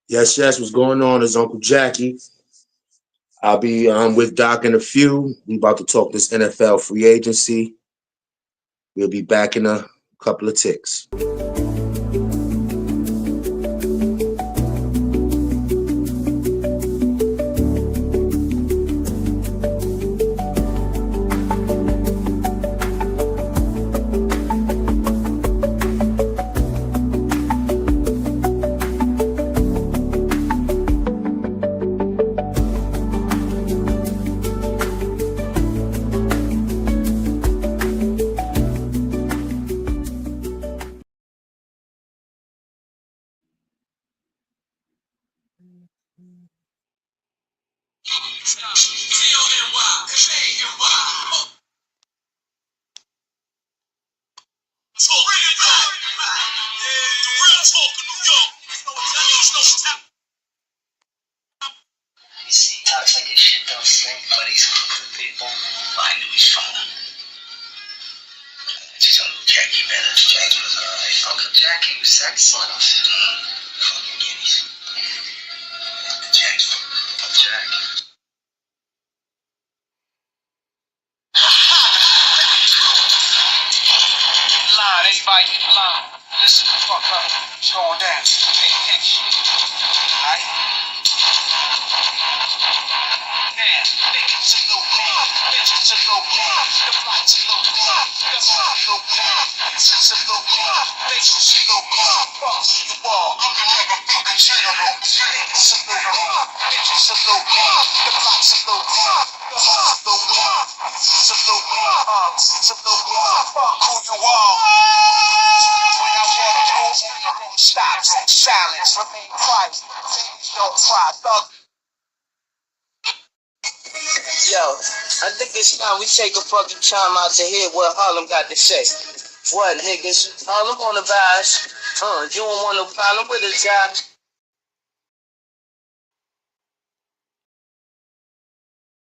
Yes, yes. What's going on is Uncle Jackie. I'll be with Doc in a few. We about to talk this NFL free agency. We'll be back in a couple of ticks. Talks like his shit don't stink, but he's cool with people. Well, I knew he's fine. Just Uncle Jackie better. Jackie was alright. Uncle Jackie was excellent. Fucking guineas. The Jack's Uncle Jack. Line, everybody get the line. Listen the fuck up. It's going down. Pay attention. Alright? Bitches a little bit, bitches a little bit, the plot's a little bit, the heart a little bit, bitches a little bit, bitches a little bit, fuck you all, I'm the motherfucking general, bitches a little bit, bitches a little bit, the plot's a little bit, the heart's a little bit, it's a little bit, it's a little bit, fuck who you are. When I walk through, stop, silence, remain quiet, don't cry, thug. Yo, I think it's time we take a fucking time out to hear what Harlem got to say. What, niggas? Harlem on the vibes. You don't want no problem with us, guys.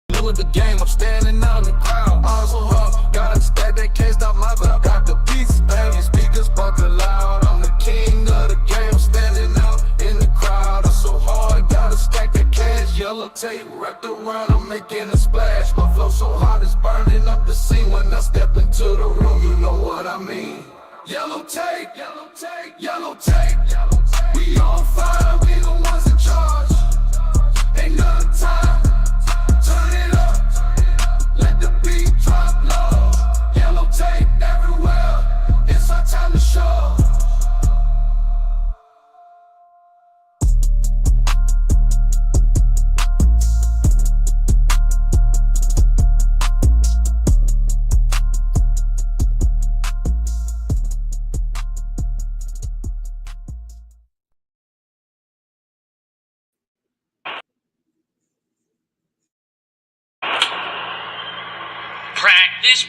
Middle of the game, I'm standing out in the crowd. Also up, got a stack that can't stop my vibe. Got the beats banging, speakers bumping loud. I'm the king of the game, I'm standing out in the crowd. I'm so hard, got a stack that cash. Yellow tape wrapped around, I'm making a splash. My flow so hot, it's burning up the scene. When I step into the room, you know what I mean. Yellow tape, yellow tape, yellow tape, yellow tape. We on fire, we the ones in charge. Ain't nothing time. Turn it up, let the beat drop low. Yellow tape everywhere, it's our time to show.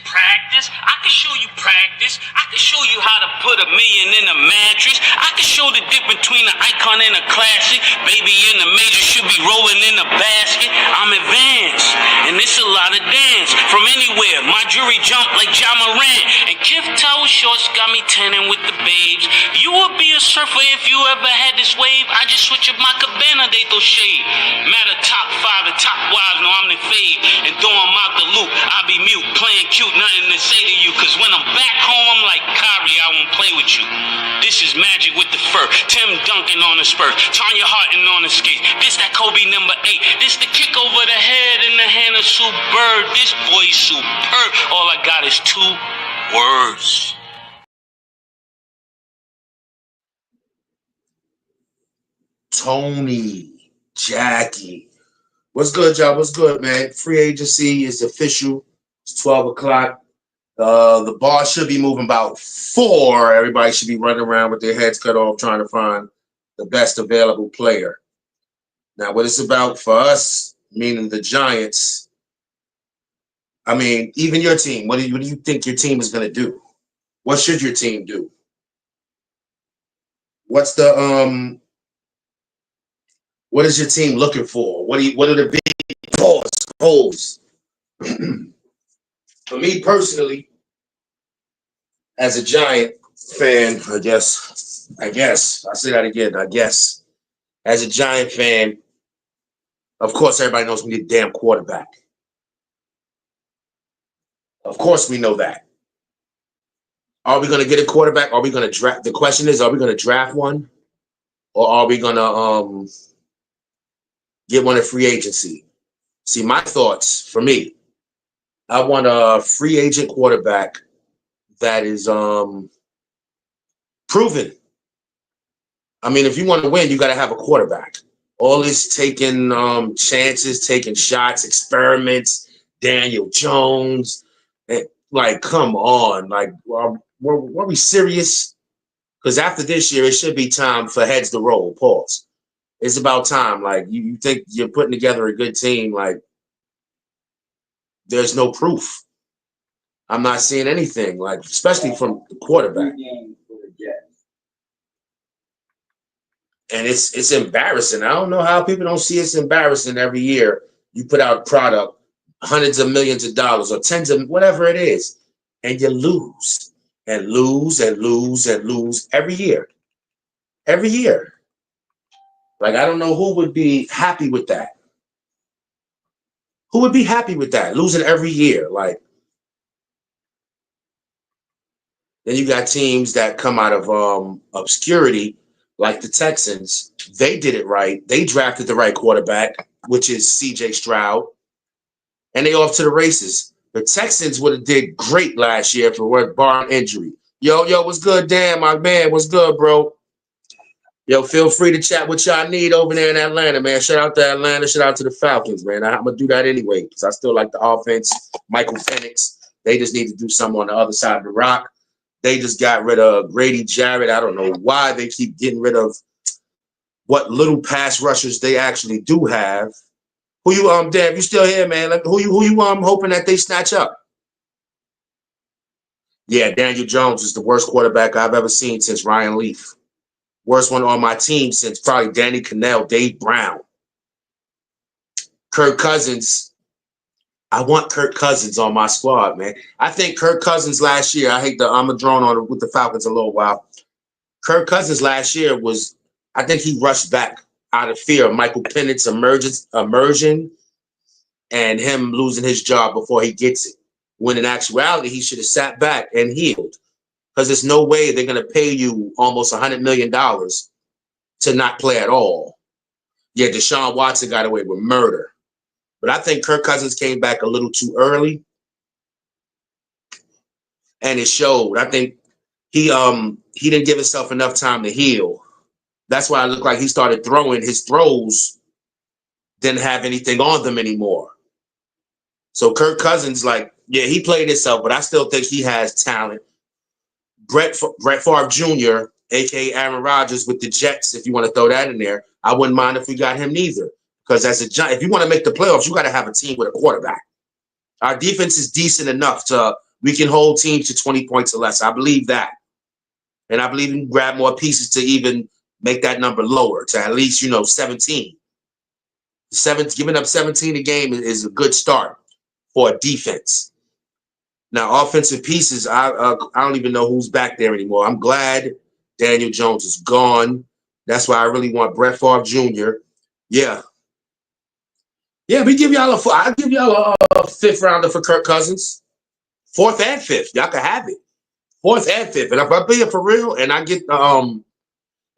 Practice. I can show you practice. I can show you how to put $1 million in a mattress. I can show the difference between an icon and a classic. Baby in the major should be rolling in a basket. I'm advanced, and it's a lot of dance. From anywhere, my jewelry jump like Ja Morant. And Kif Tower shorts got me tanning with the babes. You would be a surfer if you ever had this wave. I just switch up my cabana, they throw shade. Matter top 5 and top wives, no I'm the fade. And though I'm out the loop, I be mute, playing cute, nothing to say to you. Cause when I'm back home, I'm like Kyrie, I won't play with you. This is Magic with the fur, Tim Duncan on the spur, Tanya Harton on the skate. This that Kobe number 8. This the kick over the head in the hand of Sue Bird. This boy's superb. All I got is 2 words. Tony, Jackie. What's good, y'all? What's good, man? Free agency is official. It's 12 o'clock. The bar should be moving about 4. Everybody should be running around with their heads cut off trying to find the best available player. Now, what it's about for us, meaning the Giants, I mean, even your team, what do you think your team is going to do? What should your team do? What's the what is your team looking for? What are the big goals? For me personally, as a Giant fan, I guess, I say that again, I guess. as a Giant fan, of course, everybody knows we need a damn quarterback. Of course, we know that. Are we going to get a quarterback? Are we going to draft? The question is, are we going to draft one, or are we going to get one at free agency? See, my thoughts for me, I want a free agent quarterback that is proven. I mean, if you want to win, you got to have a quarterback. All this taking chances, taking shots, experiments, Daniel Jones. Like, come on. Like, were we serious? Because after this year, it should be time for heads to roll. Pause. It's about time. Like, you think you're putting together a good team. Like, there's no proof. I'm not seeing anything, like, especially from the quarterback. And it's embarrassing. I don't know how people don't see it's embarrassing every year. You put out product, hundreds of millions of dollars or tens of whatever it is, and you lose and lose and lose and lose every year. Every year. Like, I don't know who would be happy with that. Who would be happy with that? Losing every year. Like, then you got teams that come out of obscurity, like the Texans. They did it right. They drafted the right quarterback, which is C.J. Stroud, and they off to the races. The Texans would have did great last year for barring injury. Yo, what's good, Dan, my man? What's good, bro? Yo, feel free to chat what y'all need over there in Atlanta, man. Shout out to Atlanta. Shout out to the Falcons, man. I'm going to do that anyway because I still like the offense. Michael Penix. They just need to do something on the other side of the rock. They just got rid of Grady Jarrett. I don't know why they keep getting rid of what little pass rushers they actually do have. Who you Dan, you still here, man? Like, who you hoping that they snatch up? Yeah, Daniel Jones is the worst quarterback I've ever seen since Ryan Leaf. Worst one on my team since probably Danny Cannell, Dave Brown. Kirk Cousins. I want Kirk Cousins on my squad, man. I think Kirk Cousins last year, I'm a drone on with the Falcons a little while. Kirk Cousins last year was, I think he rushed back out of fear of Michael Penix immersion and him losing his job before he gets it. When in actuality, he should have sat back and healed. Because there's no way they're going to pay you almost $100 million to not play at all. Yeah, Deshaun Watson got away with murder. But I think Kirk Cousins came back a little too early. And it showed. I think he didn't give himself enough time to heal. That's why it looked like he started throwing. His throws didn't have anything on them anymore. So Kirk Cousins, like, yeah, he played himself, but I still think he has talent. Brett Favre Jr., a.k.a. Aaron Rodgers with the Jets, if you want to throw that in there, I wouldn't mind if we got him neither. Because if you want to make the playoffs, you got to have a team with a quarterback. Our defense is decent enough we can hold teams to 20 points or less. I believe that. And I believe we can grab more pieces to even make that number lower to at least, 17. Giving up 17 a game is a good start for a defense. Now, offensive pieces, I don't even know who's back there anymore. I'm glad Daniel Jones is gone. That's why I really want Brett Favre Jr. Yeah. Yeah, I'll give y'all a fifth rounder for Kirk Cousins. Fourth and fifth. Y'all can have it. Fourth and fifth. And if I be it for real and I get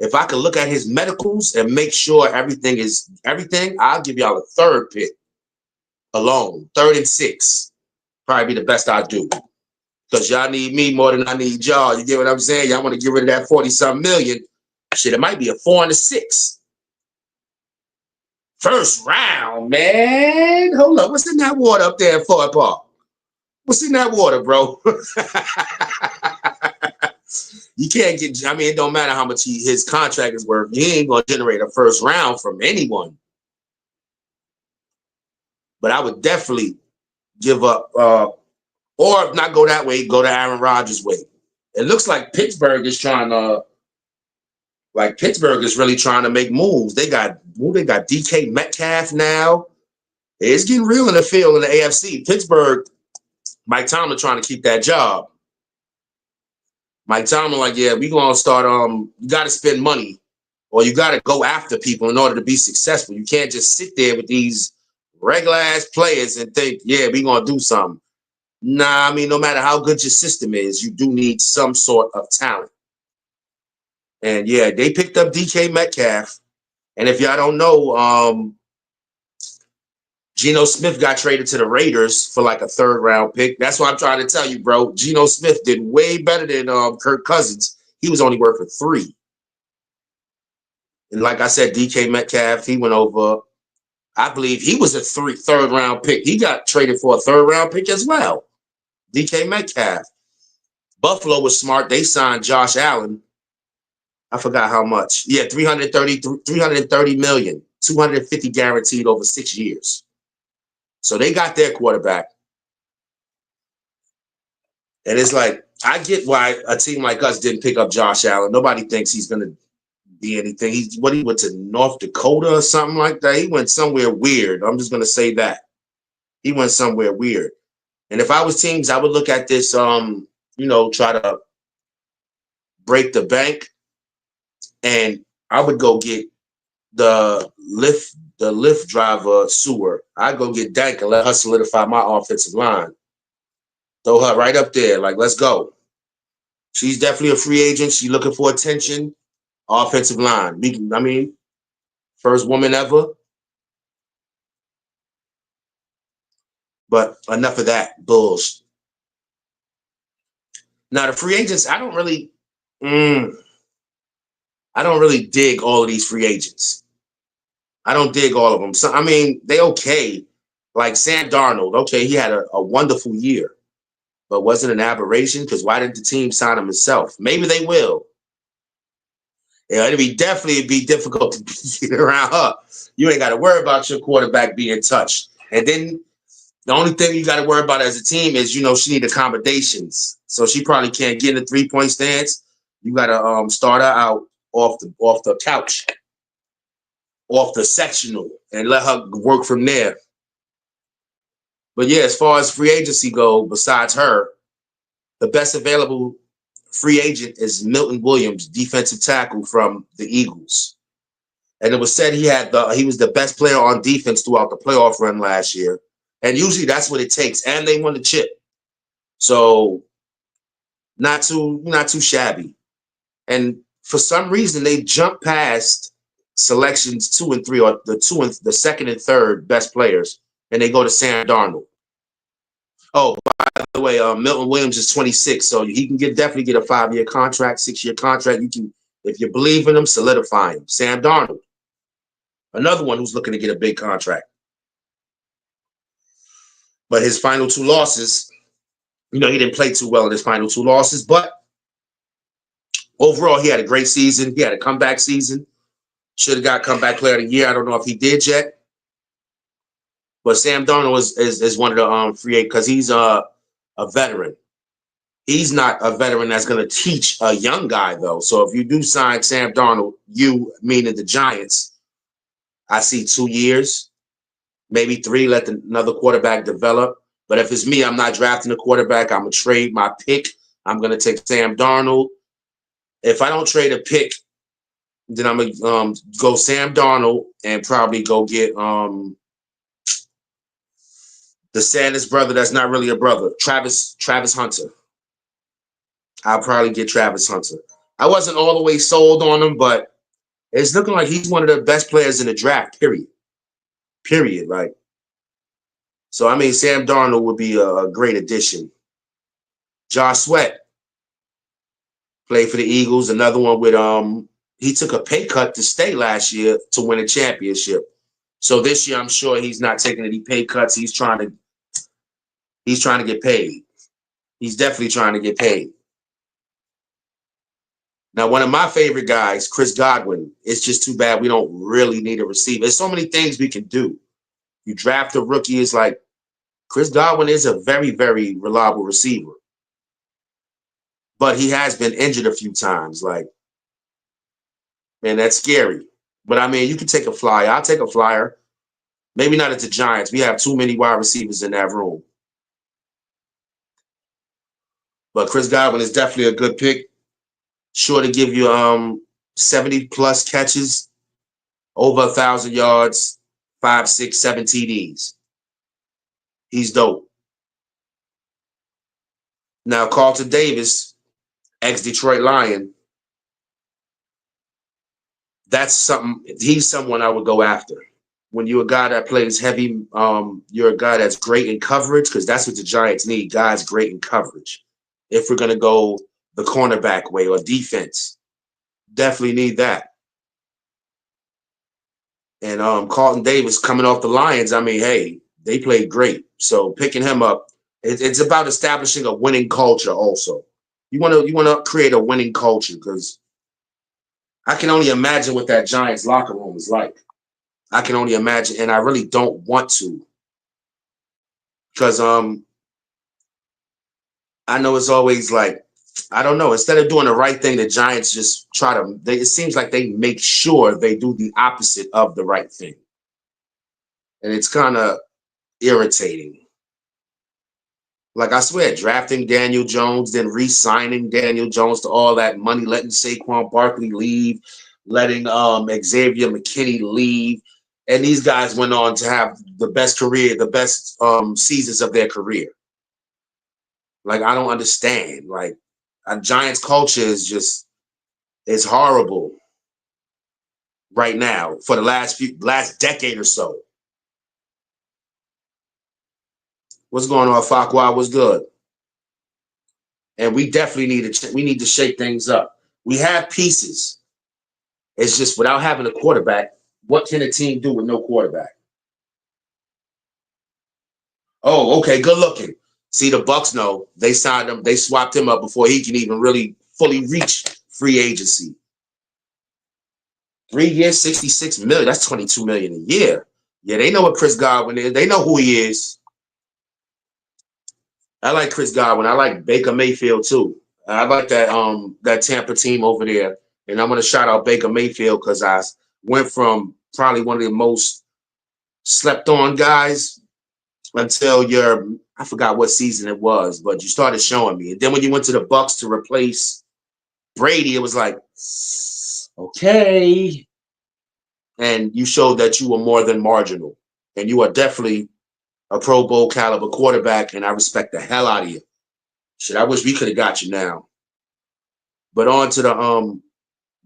if I can look at his medicals and make sure everything is everything, I'll give y'all a third pick alone. 3rd and 6. Probably be the best I do. Because y'all need me more than I need y'all. You get what I'm saying? Y'all want to get rid of that 40-something million. Shit, it might be a 4 and a 6. First round, man. Hold up. What's in that water up there in Fort Park? What's in that water, bro? You can't get, it don't matter how much his contract is worth. He ain't going to generate a first round from anyone. But I would definitely give up, or if not go that way, go to Aaron Rodgers' way. It looks like Pittsburgh is really trying to make moves. They got DK Metcalf now. It's getting real in the field in the AFC. Pittsburgh, Mike Tomlin trying to keep that job. Mike Tomlin, like, yeah, we gonna start. You got to spend money or you got to go after people in order to be successful. You can't just sit there with these regular ass players and think, yeah, we're going to do something. Nah, I mean, no matter how good your system is, you do need some sort of talent. And yeah, they picked up DK Metcalf. And if y'all don't know, Geno Smith got traded to the Raiders for like a 3rd round pick. That's what I'm trying to tell you, bro. Geno Smith did way better than Kirk Cousins. He was only worth for 3. And like I said, DK Metcalf, he went over. I believe he was a 3rd round pick. He got traded for a 3rd round pick as well. DK Metcalf. Buffalo was smart. They signed Josh Allen. I forgot how much. Yeah, $330 million, 250 guaranteed over 6 years. So they got their quarterback. And it's like, I get why a team like us didn't pick up Josh Allen. Nobody thinks he's going to be anything. He went to North Dakota or something like that. He went somewhere weird. I'm just going to say that. He went somewhere weird. And if I was teams, I would look at this, try to break the bank. And I would go get the lift driver Sewer. I'd go get Dank and let her solidify my offensive line. Throw her right up there. Like, let's go. She's definitely a free agent. She's looking for attention. Offensive line. First woman ever. But enough of that bullshit. Now, the free agents, I don't really dig all of these free agents. I don't dig all of them. So, they okay. Like Sam Darnold, okay, he had a wonderful year. But was it an aberration? Because why didn't the team sign him itself? Maybe they will. Yeah, it'd be difficult to get around her. You ain't got to worry about your quarterback being touched. And then the only thing you got to worry about as a team is, she need accommodations. So she probably can't get in the 3-point stance. You got to start her out off the couch, off the sectional, and let her work from there. But yeah, as far as free agency go, besides her, the best available free agent is Milton Williams, defensive tackle from the Eagles. And it was said he was the best player on defense throughout the playoff run last year. And usually that's what it takes. And they won the chip. So not too shabby. And for some reason, they jumped past selections 2 and 3, or the 2nd and 3rd best players, and they go to Sam Darnold. Oh, by the way, Milton Williams is 26, so he can definitely get a 5-year contract, 6-year contract. You can, if you believe in him, solidify him. Sam Darnold, another one who's looking to get a big contract. But his final 2 losses, he didn't play too well in his final 2 losses, but overall, he had a great season. He had a comeback season. Should have got comeback player of the year. I don't know if he did yet. But Sam Darnold is one of the free agents because he's a veteran. He's not a veteran that's going to teach a young guy, though. So if you do sign Sam Darnold, you, meaning the Giants, I see 2 years, maybe 3, let another quarterback develop. But if it's me, I'm not drafting a quarterback. I'm going to trade my pick. I'm going to take Sam Darnold. If I don't trade a pick, then I'm going to go Sam Darnold and probably go get the Sanders brother that's not really a brother, Travis Hunter. I'll probably get Travis Hunter. I wasn't all the way sold on him, but it's looking like he's one of the best players in the draft, period. Like, so, Sam Darnold would be a great addition. Josh Sweat played for the Eagles, another one with he took a pay cut to stay last year to win a championship. So this year, I'm sure he's not taking any pay cuts. He's trying to get paid. He's definitely trying to get paid. Now, one of my favorite guys, Chris Godwin, it's just too bad we don't really need a receiver. There's so many things we can do. You draft a rookie, it's like Chris Godwin is a very, very reliable receiver. But he has been injured a few times. Like, man, that's scary. But, you can take a flyer. I'll take a flyer. Maybe not at the Giants. We have too many wide receivers in that room. But Chris Godwin is definitely a good pick. Sure to give you 70 plus catches, over 1,000 yards, 5, 6, 7 TDs. He's dope. Now, Carlton Davis, ex-Detroit Lion, that's something. He's someone I would go after. When you're a guy that plays heavy, you're a guy that's great in coverage, because that's what the Giants need, guys great in coverage. If we're going to go the cornerback way or defense, definitely need that. And Carlton Davis coming off the Lions, I mean, hey, they played great. So picking him up, it's about establishing a winning culture also. You want to create a winning culture, because I can only imagine what that Giants locker room is like. I can only imagine, and I really don't want to, because I know it's always like, I don't know. Instead of doing the right thing, the Giants just try to. It seems like they make sure they do the opposite of the right thing, and it's kind of irritating. Like, I swear, drafting Daniel Jones, then re-signing Daniel Jones to all that money, letting Saquon Barkley leave, letting Xavier McKinney leave, and these guys went on to have the best career, the best seasons of their career. Like, I don't understand. Like, a Giants culture is horrible right now for the last decade or so. What's going on, Farquhar? What's good? And we definitely need to shake things up. We have pieces. It's just, without having a quarterback, what can a team do with no quarterback? Oh, okay, good looking. See, the Bucks know they signed him. They swapped him up before he can even really fully reach free agency. 3 years, 66 million. That's 22 million a year. Yeah, they know what Chris Godwin is. They know who he is. I like Chris Godwin. I like Baker Mayfield too. I like that Tampa team over there. And I'm gonna shout out Baker Mayfield, because I went from probably one of the most slept on guys until I forgot what season it was, but you started showing me. And then when you went to the Bucks to replace Brady, it was like, okay. And you showed that you were more than marginal. And you are definitely a Pro Bowl caliber quarterback, and I respect the hell out of you. Shit, I wish we could have got you now. But on to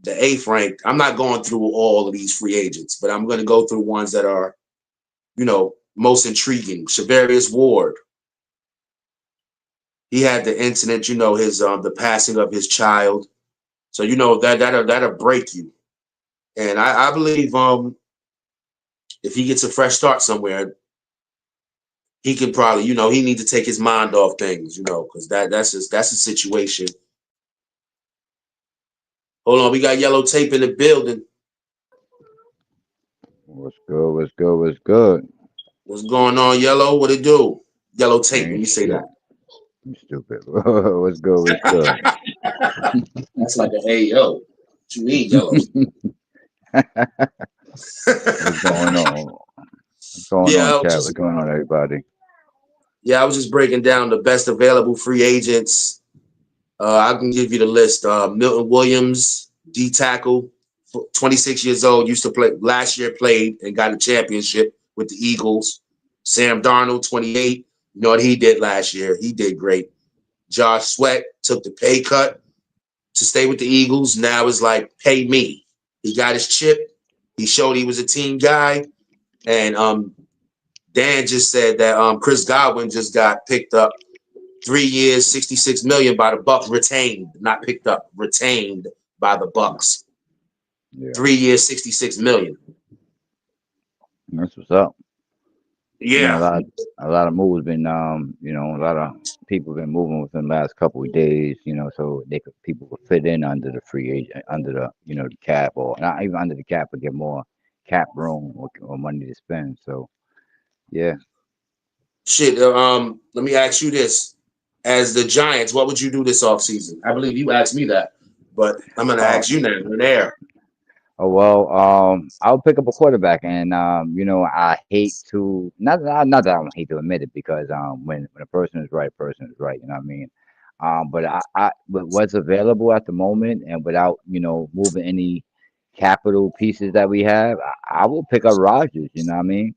the eighth rank. I'm not going through all of these free agents, but I'm going to go through ones that are, most intriguing. Shavarius Ward. He had the incident, his the passing of his child. So that'll break you. And I believe if he gets a fresh start somewhere, he can probably, he needs to take his mind off things, because that's a situation. Hold on, we got Yellow Tape in the building. What's good? What's good? What's good? What's going on, Yellow? What it do? Yellow Tape, when you say shit. that. You stupid. What's good? What's good? That's like a hey, yo. What you mean, Yellow? What's going on? What's going on, chat? What's going on, everybody? Yeah, I was just breaking down the best available free agents. I can give you the list. Milton Williams, D tackle, 26 years old, used to play last year, played and got a championship with the Eagles. Sam Darnold, 28. You know what he did last year? He did great. Josh Sweat took the pay cut to stay with the Eagles. Now it's like, pay me. He got his chip. He showed he was a team guy. And Dan just said that Chris Godwin just got picked up 3 years, 66 million by the Bucks, retained, not picked up, retained by the Bucks. Yeah. 3 years, 66 million. That's what's up. Yeah, a lot of moves been a lot of people been moving within the last couple of days, so people could fit in under the free agent, under the the cap, or not even under the cap, but get more cap room or money to spend. So yeah. Shit. Let me ask you this: as the Giants, what would you do this offseason? I believe you asked me that, but I'm gonna ask you now. In there. Oh well, I'll pick up a quarterback, and I hate to not that I don't hate to admit it, because when a person is right, you know what I mean. But what's available at the moment, and without moving any capital pieces that we have, I will pick up Rogers. You know what I mean?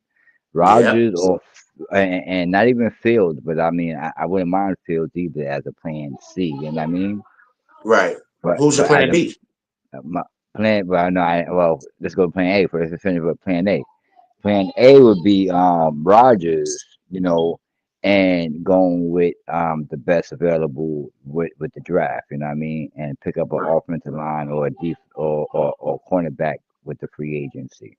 Yeah. Rogers and not even Fields, but I mean I wouldn't mind Fields either as a plan C. You know what I mean? Right. But Who's your but as plan B? my plan, well, no, well, let's go to plan A first. Let's finish with plan A. Plan A would be Rogers, and going with the best available with the draft, you know what I mean, and pick up an Right. offensive line or a or cornerback with the free agency.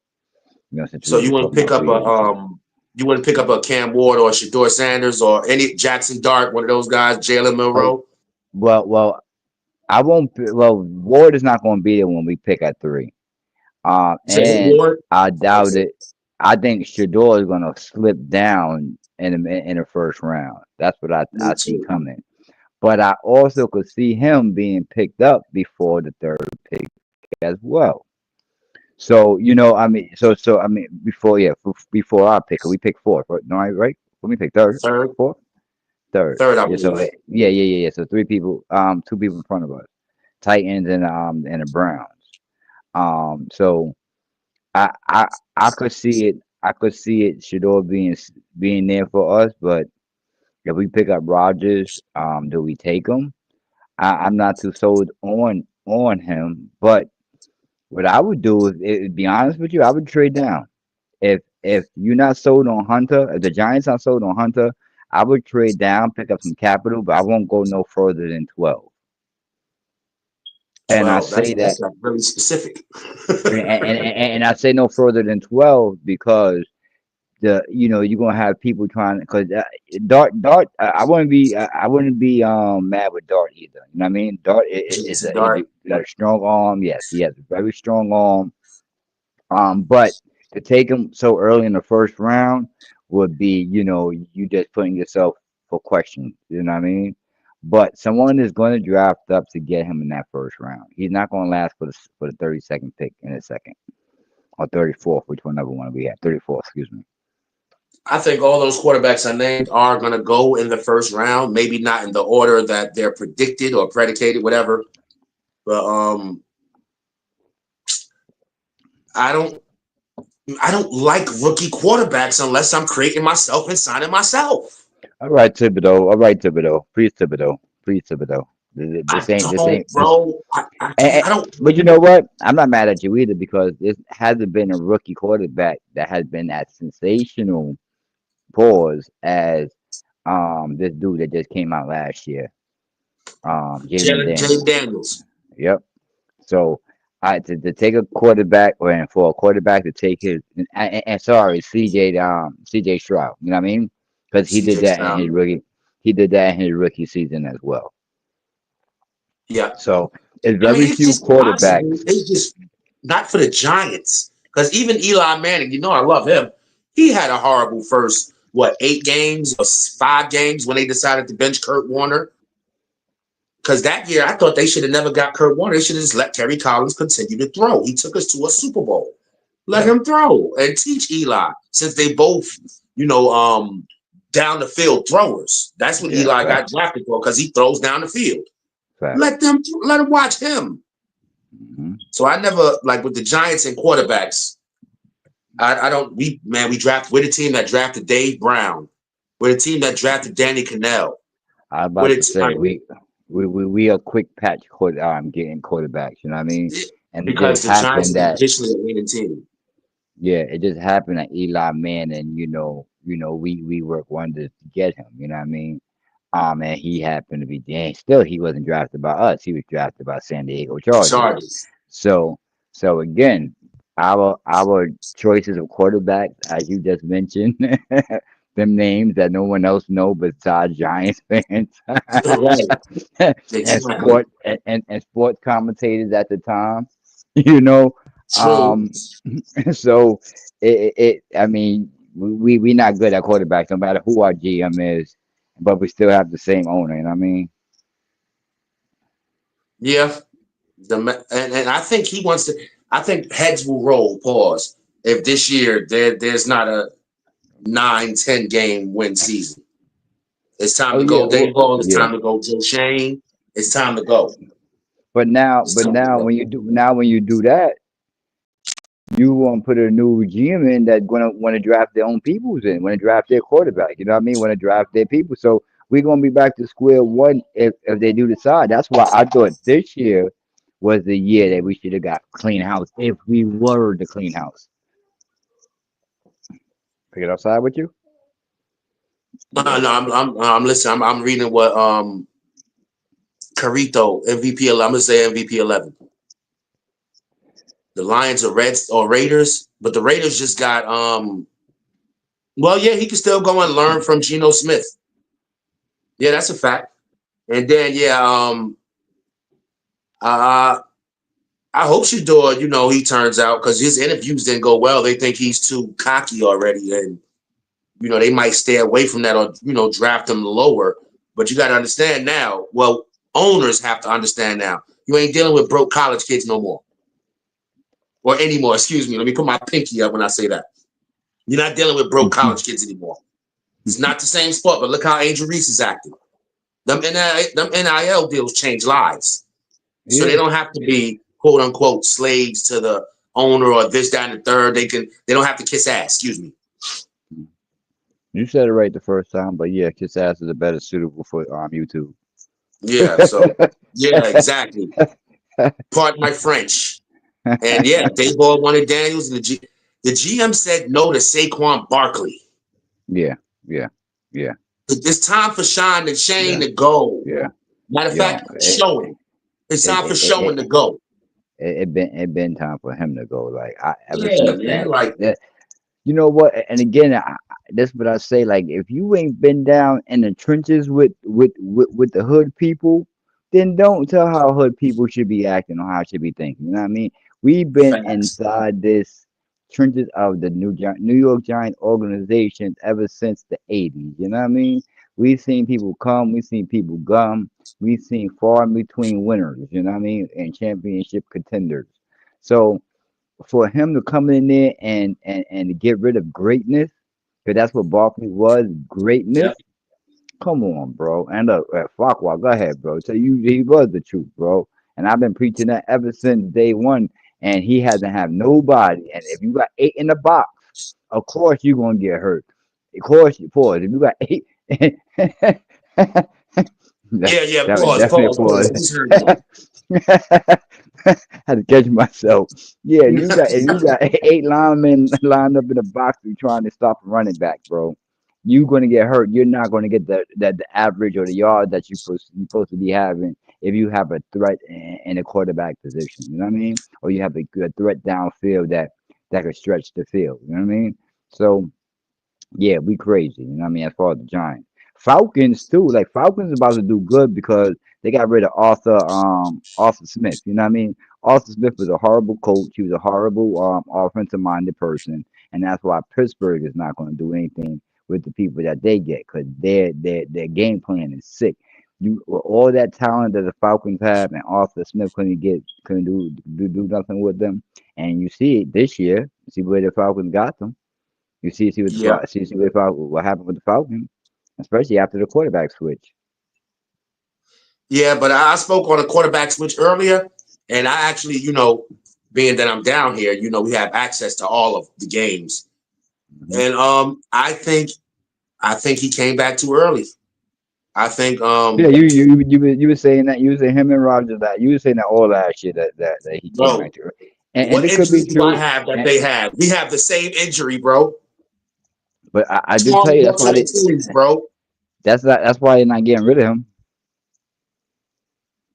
Since we So were you just want to talking pick about up free a agency. you want to pick up a Cam Ward or Shador Sanders or any Jackson Dart, one of those guys, Jalen Oh, Milroe. well, I won't. Well, Ward is not going to be there when we pick at 3. Jalen And Ward. I doubt Okay. it. I think Shador is going to slip down in the first round. That's what Me I see too. coming. But I also could see him being picked up before the third pick as well. So I mean, I mean, before our pick, we pick fourth, right? No, right? Let me pick third, Third, fourth, third. third, I Yeah. So believe. yeah. So 3 people, 2 people in front of us, Titans and the Browns. So I I I could see it. I could see it. Shador being there for us, but if we pick up Rogers, do we take him? I'm not too sold on him, but what I would do is, be honest with you, I would trade down. If you're not sold on Hunter, if the Giants are sold on Hunter, I would trade down, pick up some capital, but I won't go no further than 12. And I 12. say that, That's like really specific. and I say no further than 12 because you're gonna have people trying because Dart I wouldn't be mad with Dart either. You know what I mean? Dart is Jason a is Dart. a, got a strong arm. Yes, he has a very strong arm. But to take him so early in the first round would be, you just putting yourself for question. You know what I mean? But someone is going to draft up to get him in that first round. He's not going to last for the 32nd pick in a second or 34th, which one number one we have 34th, excuse me. I think all those quarterbacks I named are going to go in the first round. Maybe not in the order that they're predicted or predicated, whatever. But I don't. I don't like rookie quarterbacks unless I'm creating myself and signing myself. All right, Thibodeau. All right, Thibodeau. Please, Thibodeau. Please, Thibodeau. I This don't, ain't this. bro. I And, don't. and- I don't. but you know what? I'm not mad at you either because this hasn't been a rookie quarterback that has been as sensational pause as this dude that just came out last year, Jalen Jay Daniels. Daniels. Yep. So to take a quarterback or for a quarterback to take his and sorry, CJ Stroud, you know what I mean? Because CJ Stroud. he did that in his rookie season as well. Yeah. So it's I mean, very it's few just possible. quarterbacks. It's just not for the Giants. Because even Eli Manning, I love him. He had a horrible first, 8 games or 5 games when they decided to bench Kurt Warner. Because that year, I thought they should have never got Kurt Warner. They should have just let Terry Collins continue to throw. He took us to a Super Bowl. Let Yep. him throw and teach Eli, since they both, down the field throwers. That's what Yeah, Eli got fact, drafted for, because he throws down the field. fact. Let him watch him. Hmm. So I never, like with the Giants and quarterbacks. I don't. We draft. We're the team that drafted Dave Brown. We're the team that drafted Danny Cannell. I was We're about the to say we are quick patch getting quarterbacks. You know what I mean? And it because just the Giants happened is that traditionally a winning team. yeah, it just happened that Eli Manning, we worked wonders to get him. You know what I mean? And he happened to be dang. Still, he wasn't drafted by us. He was drafted by San Diego The Chargers. Chargers. So, again, our choices of quarterbacks, as you just mentioned, them names that no one else know besides Giants fans Right. and Exactly. sports commentators at the time. You know, True. um, so I mean, we not good at quarterbacks, no matter who our GM is, but we still have the same owner. You know what I mean? Yeah. And I think he wants to. I think heads will roll. Pause. If this year there's not a 9-10 game win season. It's time Oh to yeah, go Dayball. It's yeah. time to go Joe Shane. It's time to go. But now, It's time to go. when you do that, you want to put a new GM in that's gonna want to draft their own peoples in, want to draft their quarterback. You know what I mean? Want to draft their people. So we're gonna be back to square one if they do decide. That's why I thought this year was the year that we should have got clean house if we were the clean house. Pick it outside with you. No, I'm listening. I'm reading what Carito MVP. I'm gonna say MVP 11. The Lions are Reds or Raiders, but the Raiders just got Well, yeah, he can still go and learn from Geno Smith. Yeah, that's a fact. And then uh, I hope Shador, he turns out because his interviews didn't go well. They think he's too cocky already, and they might stay away from that or draft him lower. But you got to understand now. Well, owners have to understand now. You ain't dealing with broke college kids no more, or anymore. Excuse me. Let me put my pinky up when I say that. You're not dealing with broke college kids anymore. It's not the same sport. But look how Angel Reese is acting. Them NIL deals change lives, so they don't have to be quote unquote slaves to the owner or this, that, and the third. They don't have to kiss ass. Excuse me. You said it right the first time, but yeah, kiss ass is a better suitable for YouTube. Yeah. So yeah, exactly. Pardon my French. And yeah, Dayball wanted Daniels, and the GM said no to Saquon Barkley. Yeah. It's time for Shane to go. Yeah. Matter of fact, showing. It's time for showing to go. It been time for him to go. Like Like you know what? And again, that's what I say. Like, if you ain't been down in the trenches with the hood people, then don't tell how hood people should be acting or how should be thinking. You know what I mean? We've been facts. inside this trenches of the New York Giant organization ever since the 80s. You know what I mean? We've seen people come, we've seen people gum, we've seen far in between winners, you know what I mean, and championship contenders. So for him to come in there and to get rid of greatness, because that's what Barkley was, greatness. Yep. Come on, bro. And Farquhar, go ahead, bro. So he was the truth, bro. And I've been preaching that ever since day one. And he hasn't had nobody. And if you got 8 in the box, of course you're gonna get hurt. Of course, pause. If you got 8, Pause. Had to catch myself. Yeah, if you got 8 linemen lined up in the box, you trying to stop a running back, bro. You're gonna get hurt. You're not gonna get the average or the yard that you're supposed to be having if you have a threat in a quarterback position. You know what I mean? Or you have a good threat downfield that could stretch the field. You know what I mean? So yeah, we crazy. You know what I mean? As far as the Giants, Falcons too. Like Falcons about to do good because they got rid of Arthur Smith. You know what I mean? Arthur Smith was a horrible coach. He was a horrible offensive minded person, and that's why Pittsburgh is not going to do anything with the people that they get because their game plan is sick. All that talent that the Falcons have, and Arthur Smith couldn't do nothing with them. And you see it this year. See where the Falcons got them. You see what happened with the Falcons, especially after the quarterback switch. Yeah, but I spoke on a quarterback switch earlier, and I actually, being that I'm down here, we have access to all of the games, and I think he came back too early. I think yeah, you were saying that, you were saying him and Rodgers, that you were saying that all last year that he came back too early. And what it could be injury do true. I have that they have? We have the same injury, bro. But I do tell you that's why bro. That's why they're not getting rid of him.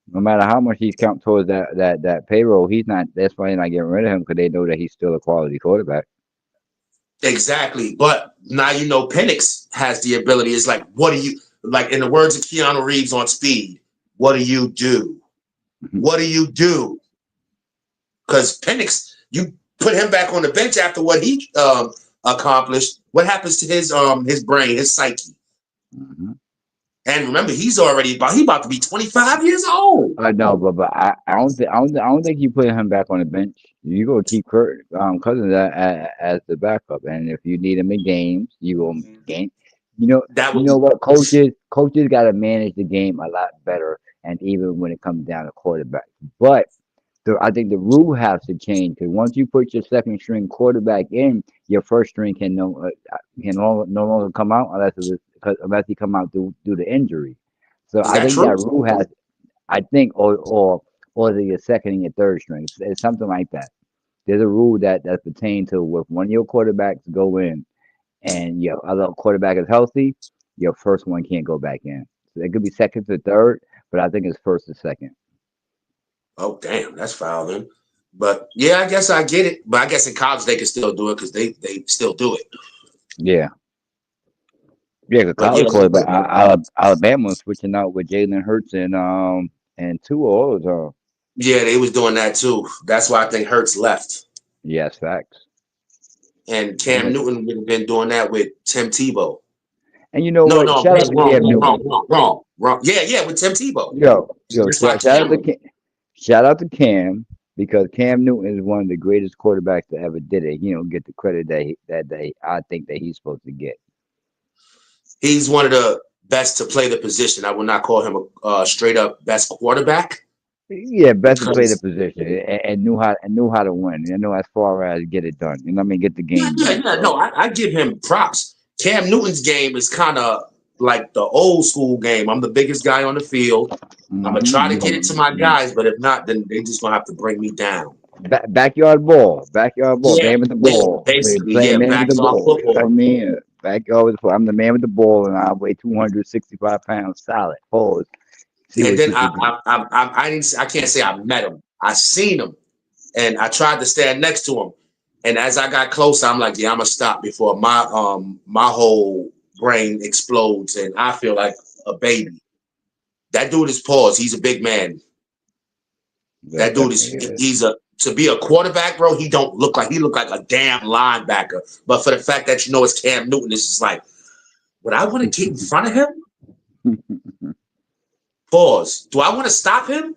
No matter how much he's count towards that payroll, he's not. That's why they're not getting rid of him because they know that he's still a quality quarterback. Exactly, but now Penix has the ability. It's like, what do you like? In the words of Keanu Reeves on Speed, what do you do? What do you do? Because Penix, you put him back on the bench after what he accomplished. What happens to his brain, his psyche? Mm-hmm. And remember, he's about to be 25 years old. I know, but I don't think you put him back on the bench. You gonna keep Kirk Cousins as the backup, and if you need him in games, you That You was know what? Coaches got to manage the game a lot better, and even when it comes down to quarterback. But I think the rule has to change because once you put your second string quarterback in, your first string no longer come out unless he come out due to injury. So is I that think true? that rule has. I think or your second and your third string. It's something like that. There's a rule that pertains to if one of your quarterbacks go in and your other quarterback is healthy, your first one can't go back in. So it could be second to third, but I think it's first to second. Oh damn, that's foul then. But yeah, I guess I get it. But I guess in college they can still do it because they still do it. Yeah. Yeah, the But yeah, college quarterback, Alabama was switching out with Jalen Hurts and Tua all the time. yeah, they was doing that too. That's why I think Hurts left. Yes, facts. And Cam And Newton would have been doing that with Tim Tebow. you know No, what? no, Shout out to Cam Newton. wrong. Yeah, yeah, with Tim Tebow. Yo, That's why shout out to Cam. shout out to Cam because Cam Newton is one of the greatest quarterbacks that ever did it. He don't get the credit I think that he's supposed to get. He's one of the best to play the position. I would not call him a straight up best quarterback Yeah, best to play the because position and knew how to win. You know, as far as get it done. You know what I mean? Get the yeah, game yeah, done. yeah. No, So I give him props. Cam Newton's game is kind of like the old school game. I'm the biggest guy on the field. I'm gonna try to get it to my guys, but if not, then they just gonna have to bring me down. backyard ball, Yeah, man with the yeah, ball, basically, playing yeah, man with the backyard ball. You know what I football. mean? Backyard with the ball. I'm the man with the ball, and I weigh 265 pounds solid. Pause. See And what then you could do. I can't say I met him. I seen him, and I tried to stand next to him. And as I got closer, I'm like, yeah, I'm gonna stop before my whole brain explodes, and I feel like a baby. That dude is paused. He's a big man. Yeah, That dude definitely is is. he's a to be a quarterback, bro. He look like a damn linebacker. But for the fact that you know it's Cam Newton, it's just like, would I want to get in front of him? Pause. Do I want to stop him?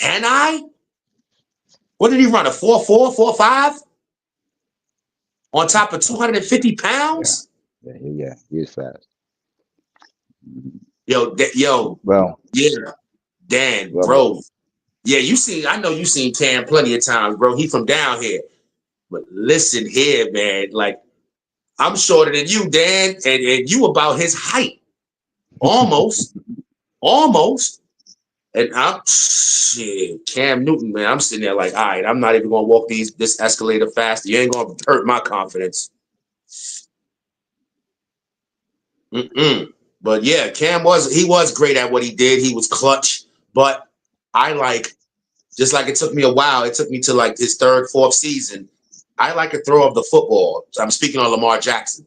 Can I? What did he run? A 4.4, 4.5 on top of 250 Yeah, pounds? yeah, he's fast. Mhm. Yo, Well, yeah, Dan, well, bro. Yeah, I know you seen Cam plenty of times, bro. He from down here. But listen here, man. Like, I'm shorter than you, Dan, and you about his height. Almost. Almost. And I'm shit, Cam Newton, man. I'm sitting there like, all right, I'm not even gonna walk this escalator fast. You ain't gonna hurt my confidence. Mm-mm. But yeah, he was great at what he did. He was clutch. But I like, just like it took me a while, it took me to like his third, fourth season. I like a throw of the football. So I'm speaking on Lamar Jackson.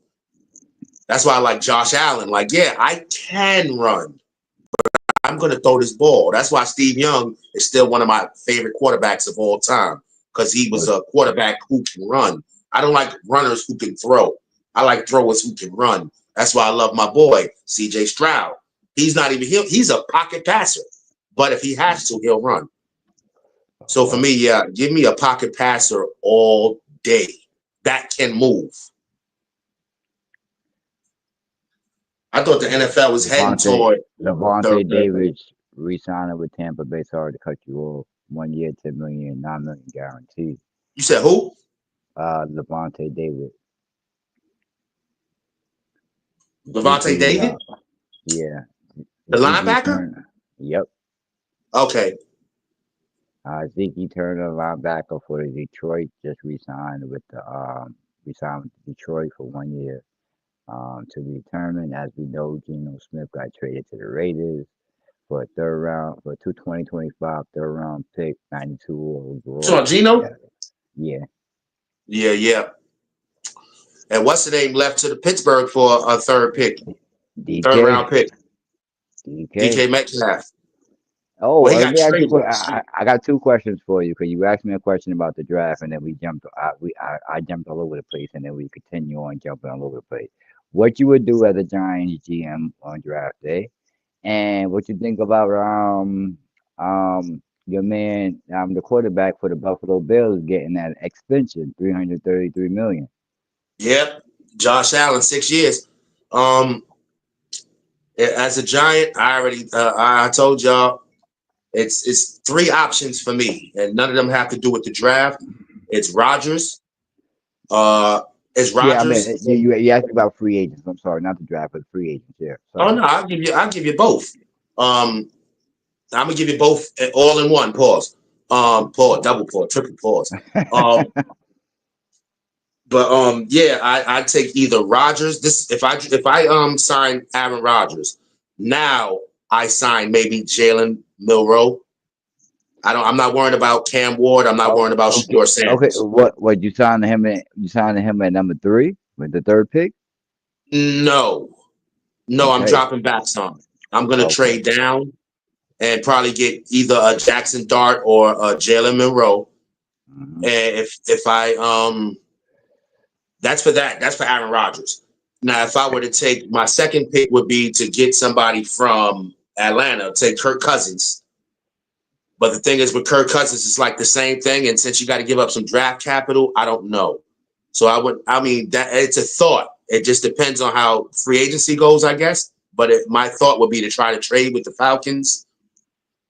That's why I like Josh Allen. Like, yeah, I can run. I'm going to throw this ball. That's why Steve Young is still one of my favorite quarterbacks of all time because he was but a quarterback who can run. I don't like runners who can throw. I like throwers who can run. That's why I love my boy, CJ Stroud. He's a pocket passer, but if he has to, he'll run. So for well, me, yeah, give me a pocket passer all day that can move. I thought the NFL was heading Levante toward Levante the Davis re-signing with Tampa Bay. Sorry to cut you off. 1 year, 10 million, 9 million guaranteed. you said who? Levante David, Levante Zeke, David, yeah, the Zeke linebacker. Turner. Yep. Okay, Zeke Turner, linebacker for the Detroit, just re-signed with Detroit for 1 year. To be determined, as we know, Geno Smith got traded to the Raiders for a third round for 2025 third round pick, 92 so overall. Gino. Yeah, Yeah, yeah. And what's the name left to the Pittsburgh for a third round DK, pick, DK. DK Metcalf. Oh, Well, he let got me ask you. traded. I got two questions for you because you asked me a question about the draft, and then we jumped. I jumped all over the place, and then we continue on jumping all over the place. What you would do as a Giants GM on draft day, and what you think about your man the quarterback for the Buffalo Bills getting that extension, 333 million. Yep, Josh Allen, 6 years. Um, as a Giant, I told y'all it's three options for me, and none of them have to do with the draft. It's Rodgers. Uh, it's Yeah, I mean, Rodgers. you asked me about free agents. I'm sorry, not the draft, but free agents. Yeah, Oh sorry. no, I'll give you both. Um, I'm gonna give you both all in one. Pause. Pause, double pause, triple pause. Um, but yeah, I take either Rodgers. This if I sign Aaron Rodgers, now I sign maybe Jalen Milroe. I'm not worrying about Cam Ward. I'm not Oh, worrying about okay, Shador okay. Sanders. What you signed him at number 3 with the third pick? No, no, I'm Okay, dropping back some. I'm gonna okay. trade down and probably get either a Jackson Dart or a Jalen Monroe. Hmm. And if I that's for that. That's for Aaron Rodgers. Now, if I were to take my second pick, would be to get somebody from Atlanta, take Kirk Cousins. But the thing is, with Kirk Cousins, it's like the same thing. And since you got to give up some draft capital, I don't know. So I mean, that it's a thought. It just depends on how free agency goes, I guess. But my thought would be to try to trade with the Falcons,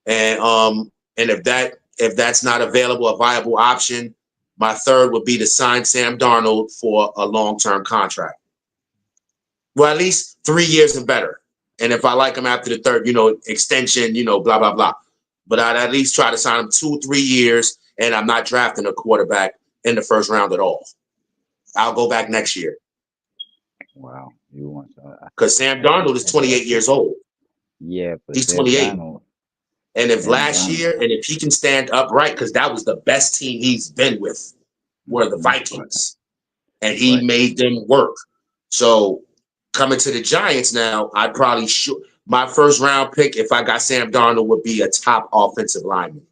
and if that's not available, a viable option, my third would be to sign Sam Darnold for a long-term contract. Well, at least 3 years and better. And if I like him after the third, extension, blah, blah, blah. But I'd at least try to sign him 2, 3 years, and I'm not drafting a quarterback in the first round at all. I'll go back next year Wow, you want because Sam Darnold is 28 years old. yeah, but He's Sam 28. Donald, And if Sam last Donald. year, and if he can stand upright, because that was the best team he's been with, were the Right, Vikings, and he right. made them work. So coming to the Giants now, I'd probably shoot my first round pick if I got Sam Darnold would be a top offensive lineman.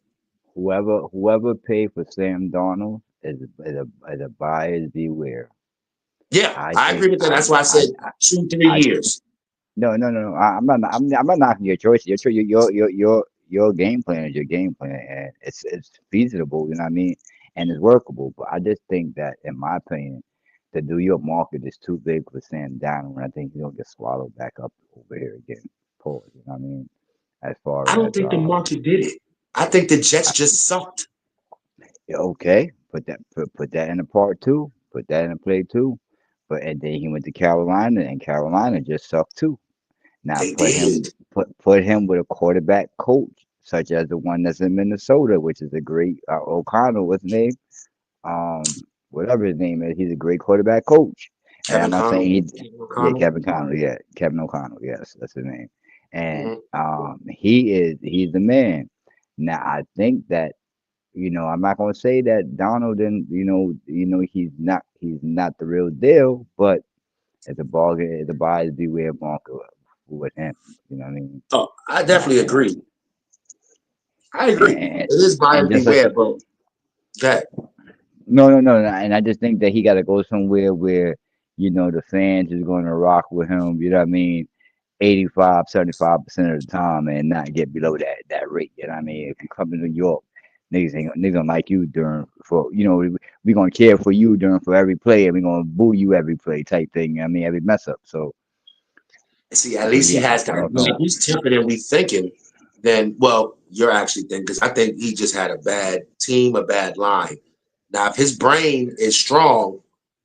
Whoever paid for Sam Donald is a buyer's beware. Yeah, I I agree think with that. That's why I said 2, 3 I years. no, no, no, no. I'm not knocking your choice. Your game plan is your game plan, and it's feasible. You know what I mean, and it's workable. But I just think that, in my opinion, the New York market is too big for Sam Darnold, and I think he's gonna get swallowed back up over here again. Pause. You know what I mean? As I far don't as think the market did it. I think the Jets I, just sucked. yeah, okay, put that in the part two. Put that in the play too. But and then he went to Carolina, and Carolina just sucked too. Now They did. put him with a quarterback coach such as the one that's in Minnesota, which is a great O'Connell, what's his name? Whatever his name is, he's a great quarterback coach. And I'm Kevin not saying Connell. he, Kevin yeah, O'Connell. Kevin Connell, yeah, Kevin O'Connell, yes, that's his name. And Mhm. he's the man. Now I think that I'm not gonna say that Donald and he's not the real deal, but it's a buyer's beware market with him. You know what I mean? Oh, I Now, definitely agree. I agree. It and is buyer and just like beware, but okay. no, no, no, no, and I just think that he got to go somewhere where the fans is going to rock with him. You know what I mean? 85, 75% of the time, and not get below that rate. You know what I mean? If you come to New York, niggas gonna like you during for we gonna care for you during for every play, and we gonna boo you every play type thing. I mean every mess up. See, at So least he yeah, has I that. I don't mean, if know. he's tempered and we thinking, then well, you're actually thinking because I think he just had a bad team, a bad line. Now, if his brain is strong,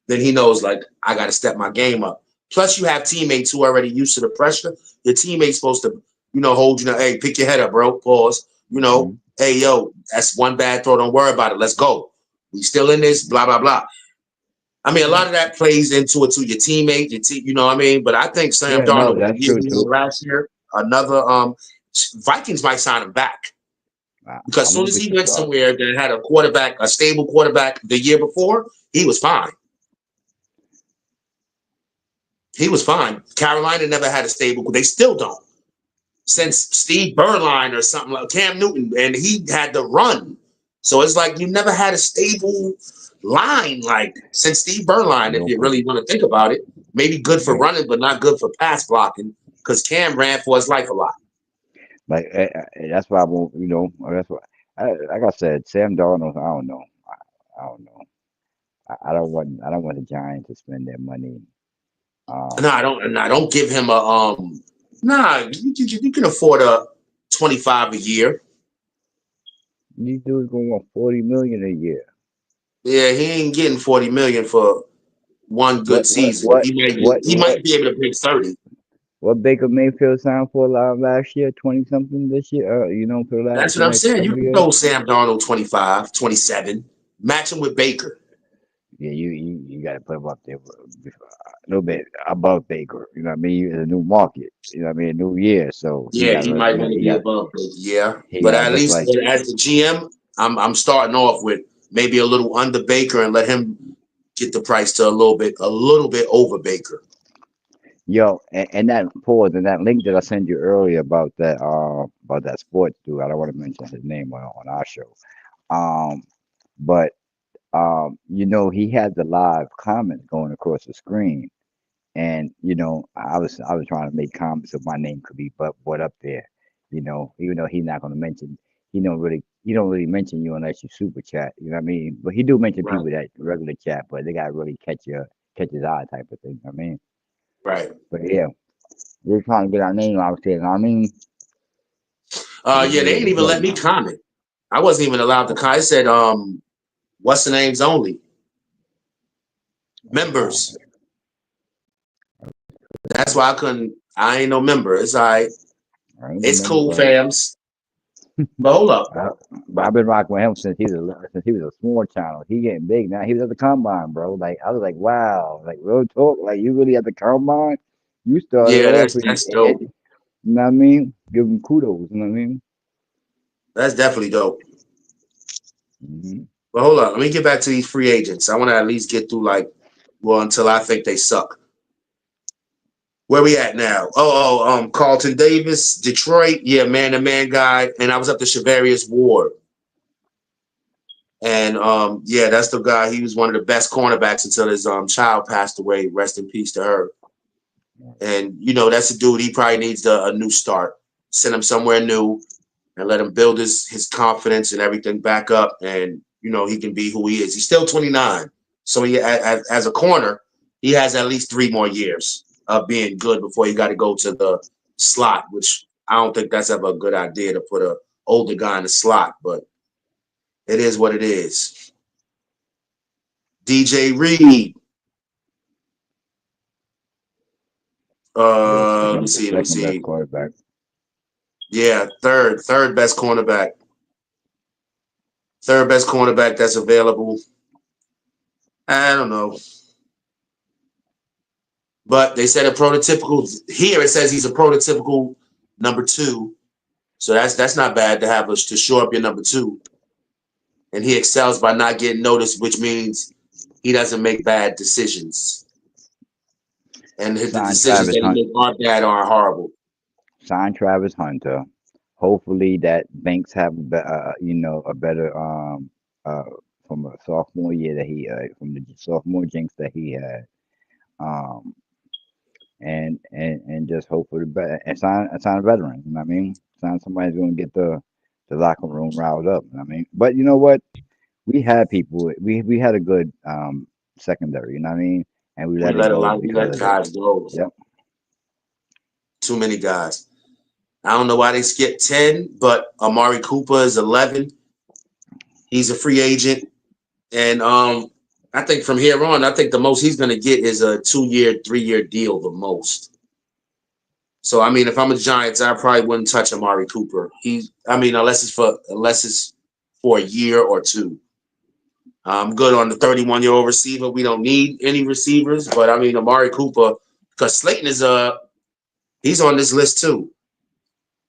then he knows like I got to step my game up. Plus, you have teammates who are already used to the pressure. Your teammate's supposed to, hold you. Hey, pick your head up, bro. Pause. Mhm. Hey, yo, that's one bad throw. Don't worry about it. Let's go. We still in this. Blah blah blah. I mean, a lot of that plays into it to your teammate, your team. You know what I mean? But I think Sam Yeah, no, Darnold with the that's year true he had too. last year, another Vikings might sign him back because as I soon wouldn't as be he went surprised. somewhere that had a quarterback, a stable quarterback the year before, he was fine. He was fine. Carolina never had a stable. They still don't. Since Steve Berline or something like Cam Newton, and he had to run. So it's like you never had a stable line like since Steve Berline, if No you really question. want to think about it. Maybe good for Right. running, but not good for pass blocking because Cam ran for his life a lot. Like that's why I won't. That's why. Like I said, Sam Darnold. I don't know. I don't know. I don't want the Giants to spend their money No, I don't. Nah, don't give him a Nah, you can afford a 25 a year. These dudes gonna want 40 million a year. Yeah, he ain't getting 40 million for one good What what season. what what He what might be able to break 30. what Baker Mayfield signed for last year, 20 something this year. For That's the what I'm next saying. You couple of can years. throw Sam Darnold 25, 27, match him with Baker. Yeah, you got to put him up there a little bit above Baker. You know what I mean? It's a new market. You know what I mean? A new year, so Yeah, he might want to be above Baker. Yeah, he but got to at look least like as the GM, I'm starting off with maybe a little under Baker and let him get the price to a little bit over Baker. yo. And that pause and that link that I sent you earlier about that sports dude. I don't want to mention his name on our show. But he had the live comments going across the screen. And I was trying to make comments so my name could be but up there, even though he's not going to mention, he don't really mention you unless you super chat, you know what I mean? But he do mention Right, people that regular chat, but they gotta really catch his eye type of thing, you know what I mean? right. But yeah, we're trying to get our name out there, you know what I mean? Yeah, We they got ain't the even let plug me now. comment. I wasn't even allowed to Oh, comment. I said, what's the names only? oh wow, Members. That's why I couldn't. I ain't no member. It's all right. I ain't It's remember, cool, but fams. But hold up. I, but I've been rocking with him since he was a small channel. He getting big now. He was at the combine, bro. Like I was like, wow, like real talk. Like you really at the combine? You started Yeah, off, that's dope. you know what I mean? Give him kudos. You know what I mean? That's definitely dope. Hmm. But hold up. Let me get back to these free agents. I want to at least get through until I think they suck. Where we at now? Carlton Davis, Detroit. Yeah, man-to-man guy. And I was up to Shavarius Ward. And yeah, that's the guy. He was one of the best cornerbacks until his child passed away. Rest in peace to her. And that's a dude. He probably needs a new start. Send him somewhere new and let him build his confidence and everything back up. And he can be who he is. He's still 29, so he as a corner, he has at least 3 more years of being good before he got to go to the slot. Which I don't think that's ever a good idea to put a older guy in the slot, but it is what it is. DJ Reed. Yeah, Let me second see. Let me second best see. quarterback. Yeah, third best cornerback. Third best cornerback that's available. I don't know. But they said a prototypical here. It says he's a prototypical number 2. So that's not bad to have us to shore up your number 2. And he excels by not getting noticed, which means he doesn't make bad decisions. And the Sign decisions Travis that he Hunt. makes aren't bad or horrible. Sign Travis Hunter. Hopefully that Banks have a better uh from a sophomore year that he from the sophomore jinx that he had. Um and just hope for the better and sign a veteran, you know what I mean? Sign somebody who's gonna get the locker room riled up, you know what I mean? But you know what? We had people we had a good secondary, you know what I mean? And we let it go We because let of it. guys go. Yep. Too many guys. I don't know why they skipped 10, but Amari Cooper is 11. He's a free agent. And I think from here on, I think the most he's going to get is a 2-year, 3-year deal, the most. So I mean, if I'm a Giants, I probably wouldn't touch Amari Cooper. Unless it's for a year or 2. I'm good on the 31-year-old receiver. We don't need any receivers, but I mean Amari Cooper, because Slayton he's on this list too,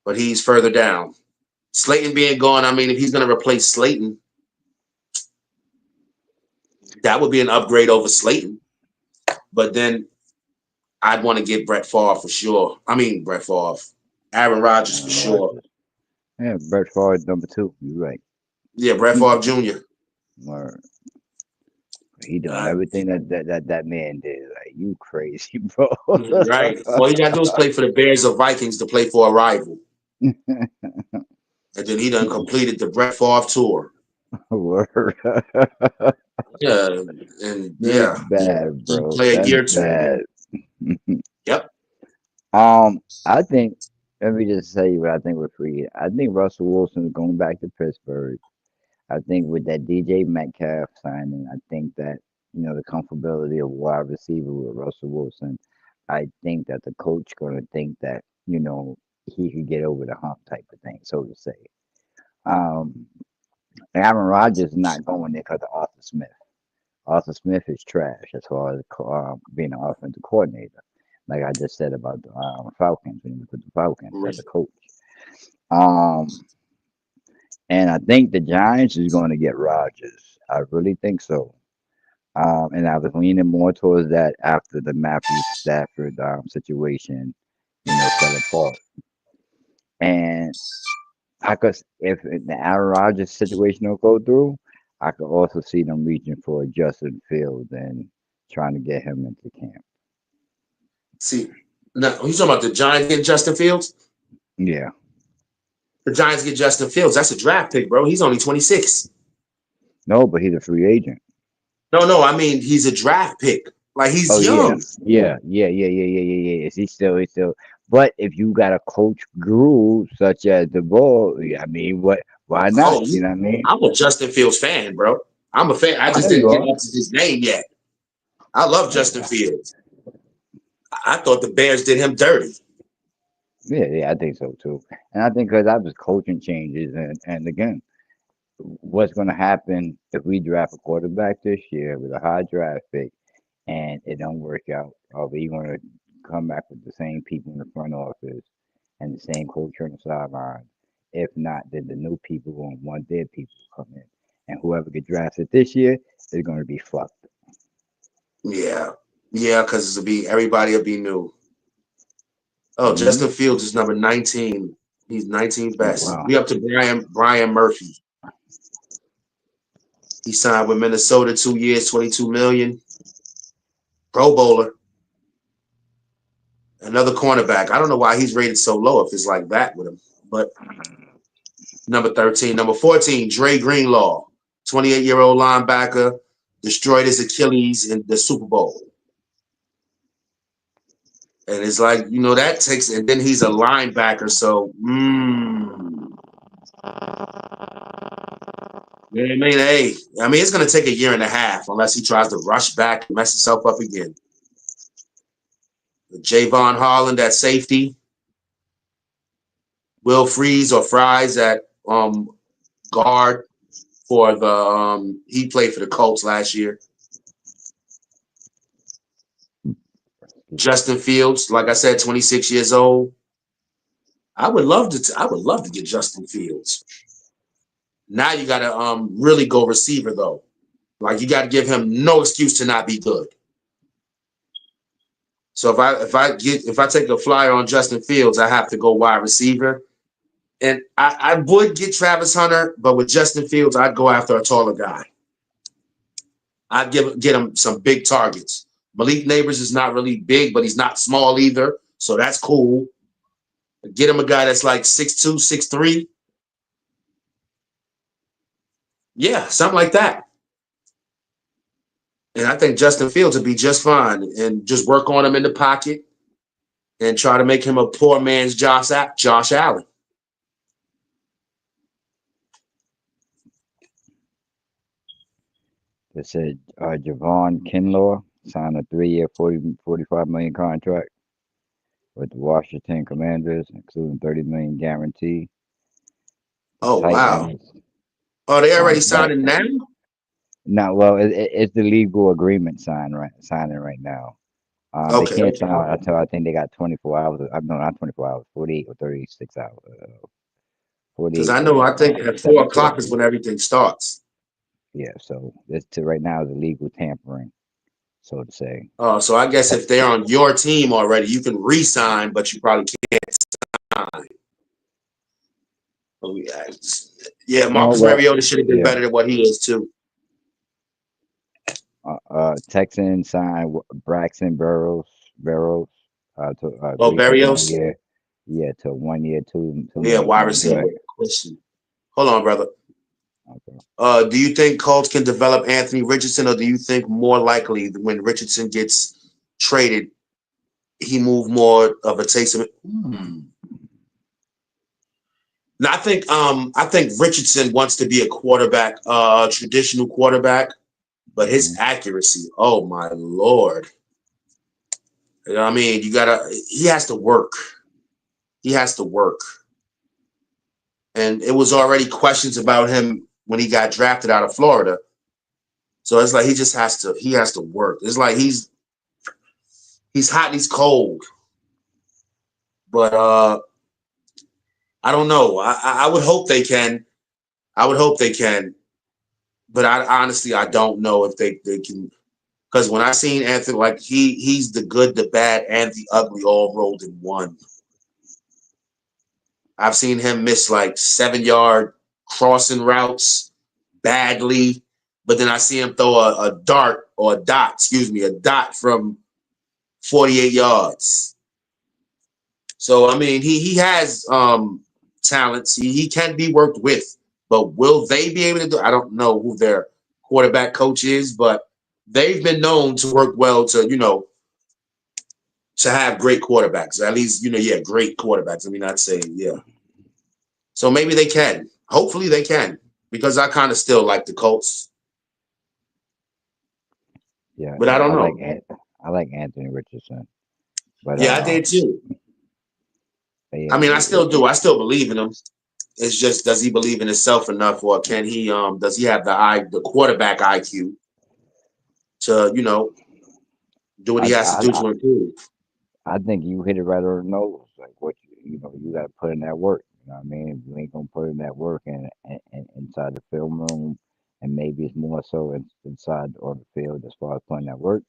but he's further down. Slayton being gone, I mean, if he's going to replace Slayton, that would be an upgrade over Slayton. But then I'd want to get Brett Favre for sure. Brett Favre, Aaron Rodgers for Aaron sure. Rodgers. Yeah, Brett Favre number 2. You're right. Yeah, Brett Favre Jr. Word. He doing Uh, everything that man did. Like you crazy, bro. right. All you got to do is play for the Bears or Vikings to play for a rival. And then he done completed the Brett Favre tour. Word. Yeah, and That's yeah, bad, he bro. play a That's year or 2. bad. Yep. I think. Let me just say what I think with free. I think Russell Wilson is going back to Pittsburgh. I think with that DJ Metcalf signing, I think that the comfortability of wide receiver with Russell Wilson. I think that the coach going to think that he could get over the hump type of thing, so to say. Um, Aaron Rodgers is not going there because of Arthur Smith. Arthur Smith is trash as far as being an offensive coordinator. Like I just said about the Falcons, when you look at the Falcons as a coach. Um, and I think the Giants is going to get Rodgers. I really think so. And I was leaning more towards that after the Matthew Stafford situation, fell apart. And I could, if the Aaron Rodgers situation don't go through, I could also see them reaching for Justin Fields and trying to get him into camp. See, now you talking about the Giants getting Justin Fields? Yeah. The Giants get Justin Fields. That's a draft pick, bro. He's only 26. No, but he's a free agent. No. I mean, he's a draft pick. Like he's young. Yeah. He's still. But if you got a coach guru such as the Bull, I mean, why not? Oh, You know what I mean? I'm a Justin Fields fan, bro. I'm a fan. I just There you didn't get are. up to his name yet. I love Justin Fields. I thought the Bears did him dirty. Yeah, I think so too. And I think because I was coaching changes, and again, what's going to happen if we draft a quarterback this year with a high draft pick and it don't work out? Are we going to come back with the same people in the front office and the same coach on the sideline? If not, then the new people going to want their people to come in, and whoever gets drafted this year is going to be fucked. Yeah, because everybody will be new. Oh, Mhm. Justin Fields is number 19. He's 19th best. Wow. We up to Brian Murphy. He signed with Minnesota 2 years, 22 million. Pro Bowler. Another cornerback. I don't know why he's rated so low if it's like that with him. But number 13. Number 14, Dre Greenlaw. 28-year-old linebacker. Destroyed his Achilles in the Super Bowl. And it's like, that takes, and then he's a linebacker. So, it's going to take a year and a half unless he tries to rush back and mess himself up again. Javon Holland at safety. Will Fries at guard for the he played for the Colts last year. Justin Fields, like I said, 26 years old. I would love to get Justin Fields. Now you got to really go receiver though. Like you got to give him no excuse to not be good. So if I take a flyer on Justin Fields, I have to go wide receiver. And I would get Travis Hunter, but with Justin Fields, I'd go after a taller guy. I'd get him some big targets. Malik Neighbors is not really big, but he's not small either. So that's cool. Get him a guy that's like 6'2", 6'3". Yeah, something like that. And I think Justin Fields would be just fine and just work on him in the pocket and try to make him a poor man's Josh Allen. They said Javon Kinlaw signed a 3-year, $45 million contract with the Washington Commanders, including $30 million guarantee. Oh, wow. Titans, Oh, they already signed it now? no, well, it's the legal agreement signing right now. They Okay. can't sign until I think they got 24 hours. No, not 24 hours, 48 or 36 hours. 48. Because I think at 4 o'clock is when everything starts. Yeah, so it's right now is illegal tampering, so to say. Oh, so I guess if they're on your team already, you can re-sign, but you probably can't sign. Oh, yeah, Marcus Mariota should have been better than what he is too. Texans signed Braxton Burrows. To Barrios? Yeah, to 1 year, two. Yeah, wide receiver. Hold on, brother. Okay. Do you think Colts can develop Anthony Richardson, or do you think more likely when Richardson gets traded, he moved more of a taste of it. Now I think Richardson wants to be a quarterback, traditional quarterback, but his accuracy, oh my lord. You know what I mean? He has to work. He has to work. And it was already questions about him when he got drafted out of Florida. So it's like he has to work. It's like he's hot and he's cold. But I don't know. I would hope they can. I would hope they can. But I honestly I don't know if they can, because when I seen Anthony, like he's the good, the bad, and the ugly all rolled in one. I've seen him miss like 7-yard crossing routes badly, but then I see him throw a dot from 48 yards. So I mean, he has talents. He can be worked with, but will they be able to do? I don't know who their quarterback coach is, but they've been known to work well to have great quarterbacks. At least, great quarterbacks. I mean, I'd say, yeah. So maybe they can. Hopefully they can, because I kind of still like the Colts. Yeah, But I don't know. I like Anthony Richardson, but Yeah, I did too. yeah, I mean, I still do. I still believe in him. It's just, does he believe in himself enough, or can he? Does he have the quarterback IQ to do what he has to do to improve? I think you hit it right on the nose. Like what you got to put in that work. You know what I mean? If you ain't gonna put in that work and inside the film room, and maybe it's more so inside on the field as far as putting that work.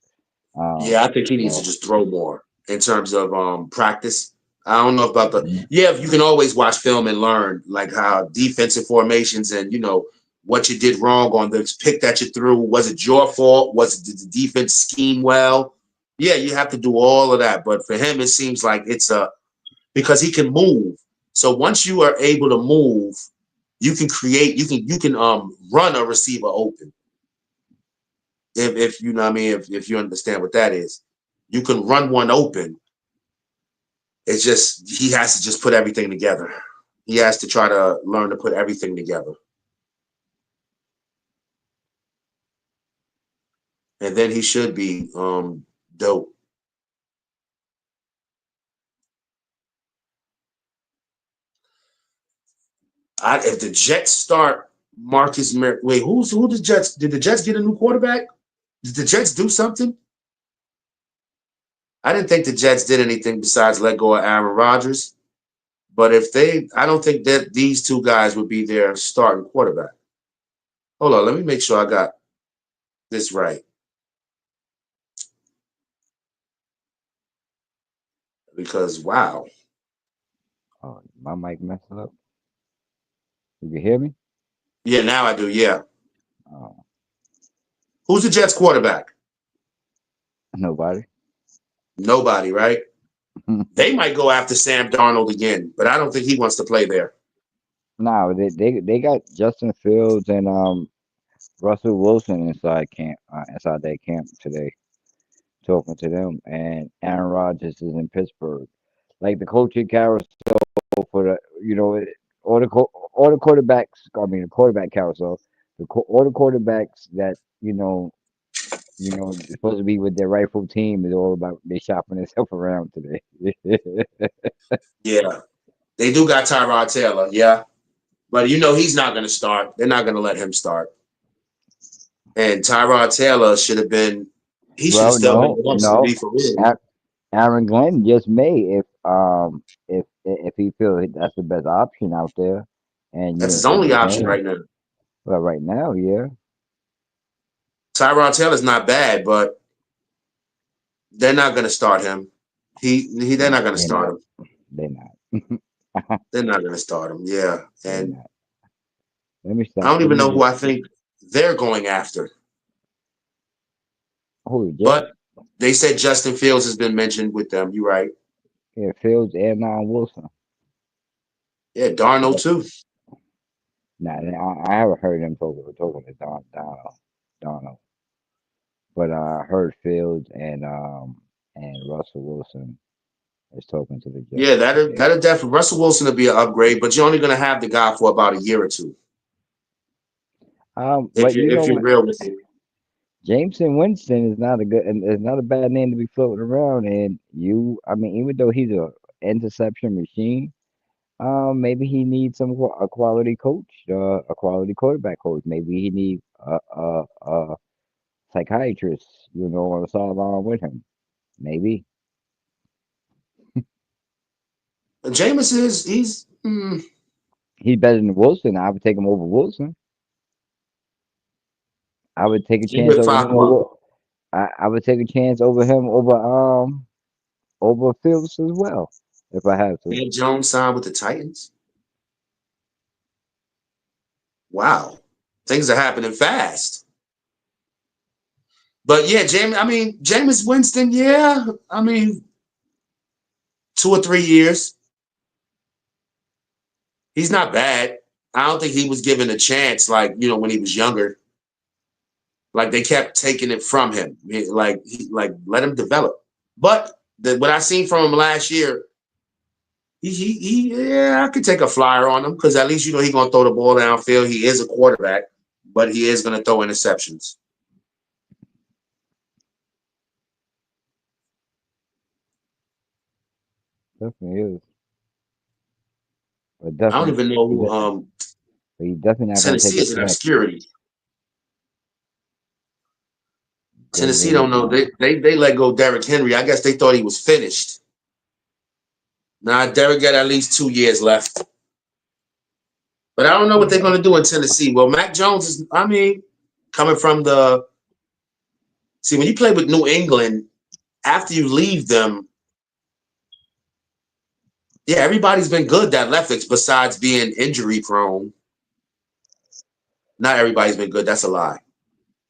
Yeah, I think he You needs to know, just throw more in terms of practice. I don't know about yeah, you can always watch film and learn like how defensive formations and what you did wrong on the pick that you threw. Was it your fault? Did the defense scheme well? Yeah, you have to do all of that. But for him, it seems like it's because he can move. So once you are able to move, you can create, you can run a receiver open. If you know what I mean, if you understand what that is, you can run one open. It's just he has to just put everything together. He has to try to learn to put everything together. And then he should be dope. If the Jets start wait, who the Jets? Did the Jets get a new quarterback? Did the Jets do something? I didn't think the Jets did anything besides let go of Aaron Rodgers. But I don't think that these two guys would be their starting quarterback. Hold on, let me make sure I got this right. Because wow. oh, my mic messed up. You can hear me? Yeah, now I do. Yeah. Oh, Who's the Jets quarterback? nobody. Nobody, right? They might go after Sam Darnold again, but I don't think he wants to play there. No, they got Justin Fields and Russell Wilson inside their camp today, talking to them, and Aaron Rodgers is in Pittsburgh. Like the coaching carousel for the all the quarterbacks. I mean the quarterback carousel. All the quarterbacks that supposed to be with their rightful team is all about they shopping themselves around today. Yeah. They do got Tyrod Taylor, yeah. But he's not gonna start. They're not gonna let him start. And Tyrod Taylor he should have Well, still been no, with us to no. be for real. Aaron Glenn just may if he feels that's the best option out there, and That's his if only he option can. right now. Well, right now, yeah, Tyrod Taylor's not bad, but they're not gonna start him. They're not gonna they're start not. him. They're not. They're not gonna start him. Yeah. They're And not. Let me I stop. don't Let even me know who just. I think they're going after. Who the Jets? But they said Justin Fields has been mentioned with them. You're right. Yeah, Fields and Wilson. Yeah, Darnold too. Nah, I haven't heard them talking to Donald, but I heard Fields and and Russell Wilson is talking to the Jets. Yeah, that'll definitely. Russell Wilson will be an upgrade, but you're only going to have the guy for about a year or two. But you know If you're what? real with it. Jameson Winston is not a good and it's not a bad name to be floating around. And I mean, even though he's a interception machine, maybe he needs a quality coach, a quality quarterback coach. Maybe he needs a psychiatrist, on the sideline with him. Maybe Jameis he's he's better than Wilson. I would take him over Wilson. I would take a he chance with over him Farquhar. over. I would take a chance over him over Fields as well if I have to. Dan Jones signed with the Titans. Wow, things are happening fast. But yeah, Jameis Winston. Yeah, 2 or 3 years. He's not bad. I don't think he was given a chance when he was younger. Like they kept taking it from him. Like let him develop. But what I seen from him last year, I could take a flyer on him because at least he's gonna throw the ball downfield. He is a quarterback, but he is gonna throw interceptions. Definitely is. But I don't definitely, even know he, who de- but he definitely not gonna take Tennessee a is in chance. obscurity. They Tennessee really don't know. don't. They let go Derrick Henry. I guess they thought he was finished. Nah, Derrick got at least 2 years left. But I don't know what they're going to do in Tennessee. Well, Mac Jones is, coming from when you play with New England, after you leave them, yeah, everybody's been good that left besides being injury prone. Not everybody's been good. That's a lie.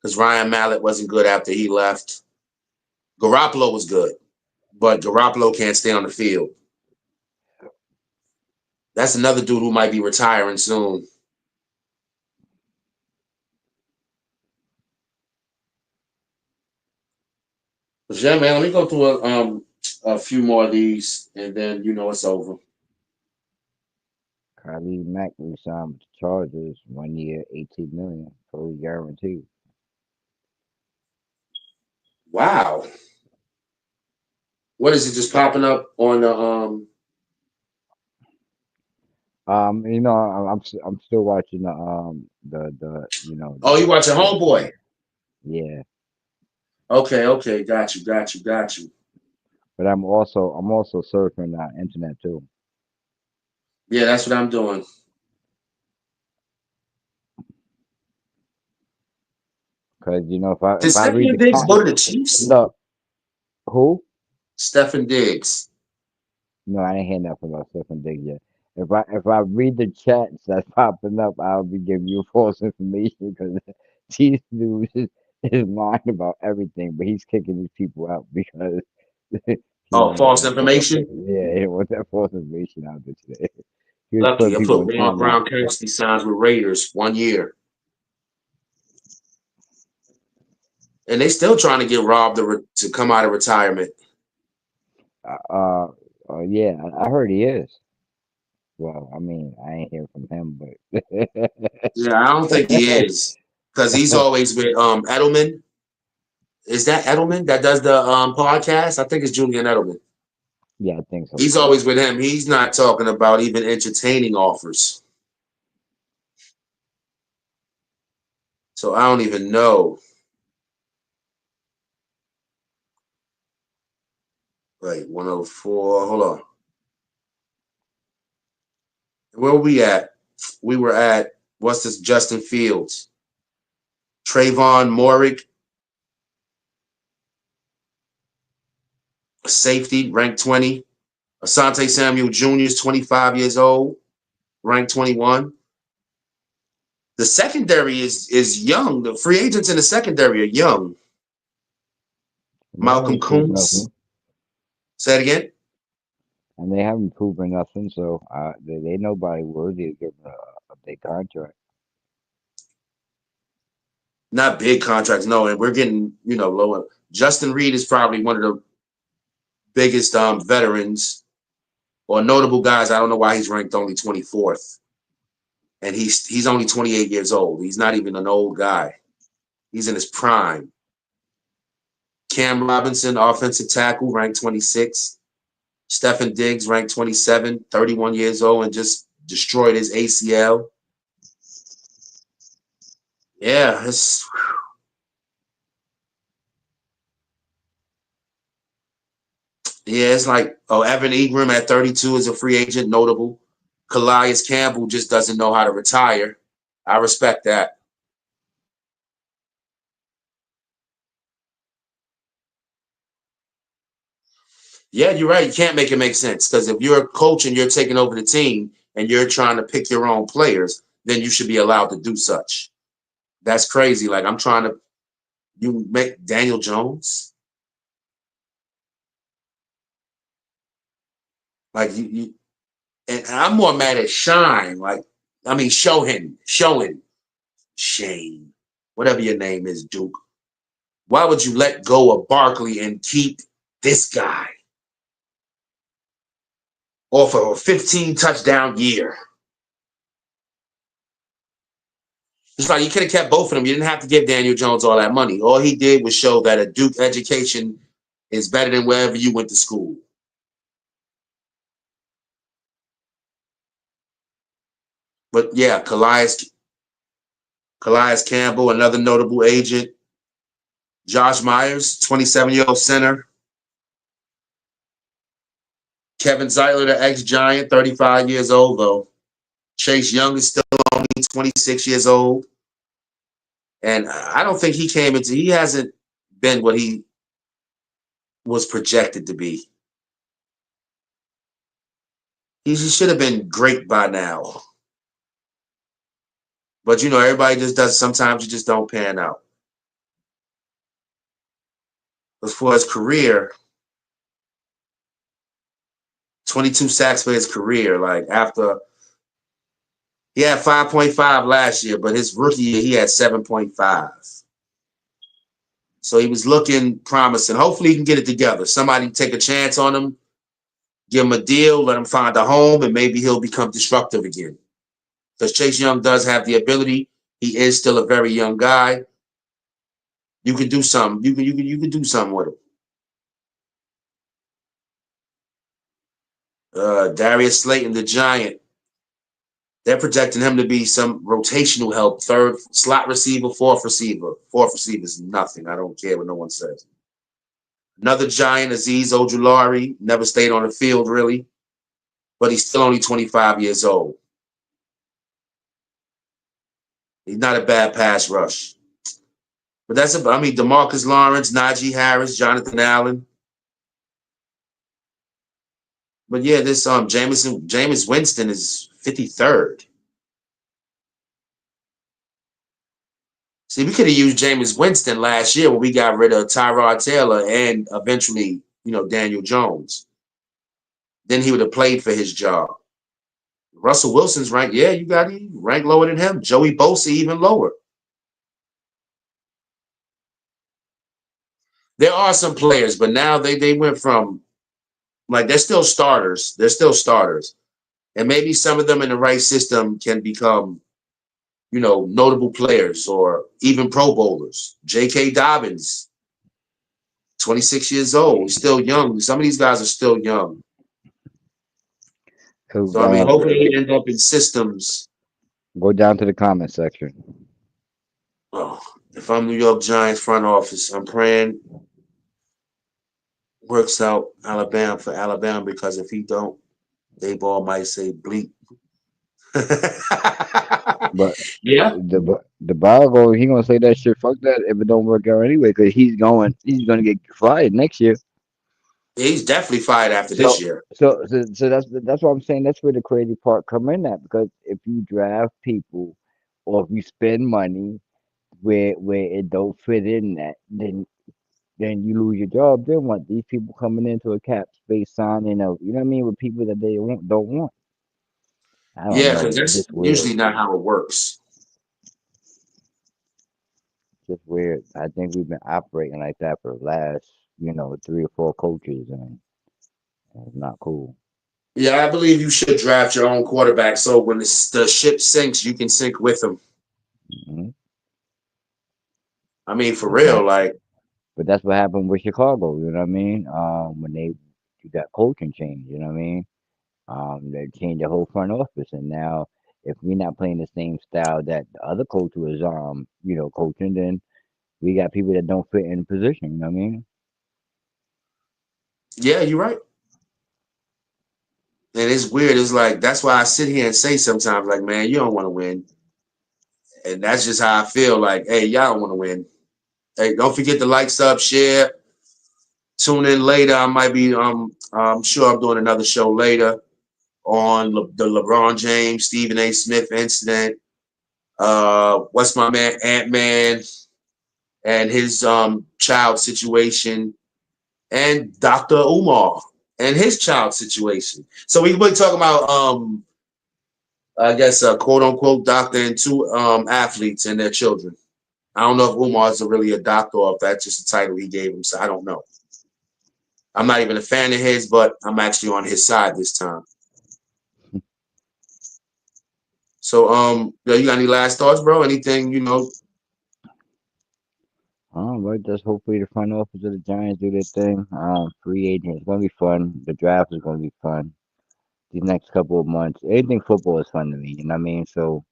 Because Ryan Mallett wasn't good after he left. Garoppolo was good, but Garoppolo can't stay on the field. That's another dude who might be retiring soon. But yeah, man, let me go through a few more of these, and then it's over. Kylie Mack re-signed with the Chargers 1 year, 18 million, fully guaranteed. Wow. What is it just popping up on the I'm still watching the Oh, you watching Homeboy? yeah. Okay, got you. But I'm also surfing the internet too. Yeah, that's what I'm doing. Cause Did if I read Stephen the Diggs cat, go to the Chiefs? look, who? Stephen Diggs. No, I didn't hear nothing about Stephen Diggs yet. If I read the chats that's popping up, I'll be giving you false information because these dudes is lying about everything, but he's kicking these people out because he Oh, don't want false that false. information? Yeah, he don't want that false information out there today. He was Lucky. putting I people put in Ron timeout. Gronkowski signs with Raiders 1 year. And they still trying to get Rob to come out of retirement. Yeah, I heard he is. Well, I mean, I ain't hear from him, but Yeah, I don't think he is. Because he's always with Edelman. Is that Edelman that does the podcast? I think it's Julian Edelman. yeah, I think so He's too. always with him. He's not talking about even entertaining offers. So I don't even know. Wait, 104. Hold on. Where were we at? We were at, what's this? Justin Fields. Trayvon Morick, safety, ranked 20. Asante Samuel Jr. is 25 years old, ranked 21. The secondary is young. The free agents in the secondary are young. And they Malcolm haven't proved Kuntz. nothing, Say it again. and they haven't proven nothing. So they nobody worthy of giving a big contract. Not big contracts, no. And we're getting, lower. Justin Reed is probably one of the biggest veterans or notable guys. I don't know why he's ranked only 24th, and he's only 28 years old. He's not even an old guy. He's in his prime. Cam Robinson, offensive tackle, ranked 26. Stephen Diggs, ranked 27, 31 years old, and just destroyed his ACL. Yeah, it's like, oh, Evan Ingram at 32 is a free agent, notable. Calais Campbell just doesn't know how to retire. I respect that. Yeah, you're right. You can't make it make sense, because if you're a coach and you're taking over the team and you're trying to pick your own players, then you should be allowed to do such. That's crazy. Like, I'm trying to, you make Daniel Jones? Like, you and I'm more mad at Shine. Like, I mean, Shane, whatever your name is, Duke. Why would you let go of Barkley and keep this guy off of a 15 touchdown year? It's like you could have kept both of them. You didn't have to give Daniel Jones all that money. All he did was show that a Duke education is better than wherever you went to school. But yeah, Calais Campbell, another notable agent. Josh Myers, 27-year-old center. Kevin Zeitler, the ex-Giant, 35 years old, though. Chase Young is still only 26 years old. And I don't think he hasn't been what he was projected to be. He should have been great by now. But, everybody just does. Sometimes you just don't pan out. As far as career, 22 sacks for his career. Like, after he had 5.5 last year, but his rookie year, he had 7.5. So he was looking promising. Hopefully he can get it together. Somebody take a chance on him, give him a deal, let him find a home, and maybe he'll become disruptive again. Because Chase Young does have the ability. He is still a very young guy. You can do something. You can do something with him. Darius Slayton, the Giant. They're projecting him to be some rotational help, third slot receiver, fourth receiver. Fourth receiver is nothing. I don't care what no one says. Another Giant, Azeez Ojulari, never stayed on the field really, but he's still only 25 years old. He's not a bad pass rush. But DeMarcus Lawrence, Najee Harris, Jonathan Allen. But yeah, this Jameis Winston is 53rd. See, we could have used Jameis Winston last year when we got rid of Tyrod Taylor and eventually, Daniel Jones. Then he would have played for his job. Russell Wilson's ranked, yeah, you got him ranked lower than him. Joey Bosa even lower. There are some players, but now they went from, like, they're still starters. They're still starters. And maybe some of them in the right system can become, notable players or even Pro Bowlers. J.K. Dobbins, 26 years old. He's still young. Some of these guys are still young. So, hopefully he ends up in systems. Go down to the comment section. Oh, if I'm New York Giants front office, I'm praying works out Alabama for Alabama, because if he don't, they ball might say bleep. But yeah, the Bible, he gonna say that shit. Fuck that if it don't work out anyway, because he's gonna get fired next year. he's definitely fired after this year. So that's what I'm saying. That's where the crazy part come in at, because if you draft people or if you spend money where it don't fit in that, then you lose your job. Then what? These people coming into a cap space signing up, you know what I mean, with people that they don't want. I don't Yeah, know. because It's that's just weird. usually not how it works. Just weird. I think we've been operating like that for the last, 3 or 4 coaches, and It's not cool. Yeah, I believe you should draft your own quarterback so when the ship sinks, you can sink with them. Hmm. I mean, for real, Exactly. like, But that's what happened with Chicago. You know what I mean? When they do that coaching change. You know what I mean? They changed the whole front office, and now if we're not playing the same style that the other coach was, coaching, then we got people that don't fit in position. You know what I mean? yeah, you're right. And it's weird. It's like that's why I sit here and say sometimes, like, man, you don't want to win, and that's just how I feel. Like, hey, y'all don't want to win. Hey, don't forget to like, sub, share. Tune in later. I might be. I'm sure I'm doing another show later on the LeBron James, Stephen A. Smith incident. What's my man Ant Man and his child situation, and Dr. Umar and his child situation. So we can talk about I guess quote unquote doctor and two athletes and their children. I don't know if Umar is really a doctor or if that's just a title he gave him. So I don't know. I'm not even a fan of his, but I'm actually on his side this time. So you got any last thoughts, bro? Anything, But just hopefully the front office of the Giants do their thing. Free agent is gonna be fun. The draft is gonna be fun. These next couple of months, anything football is fun to me. You know what I mean? So,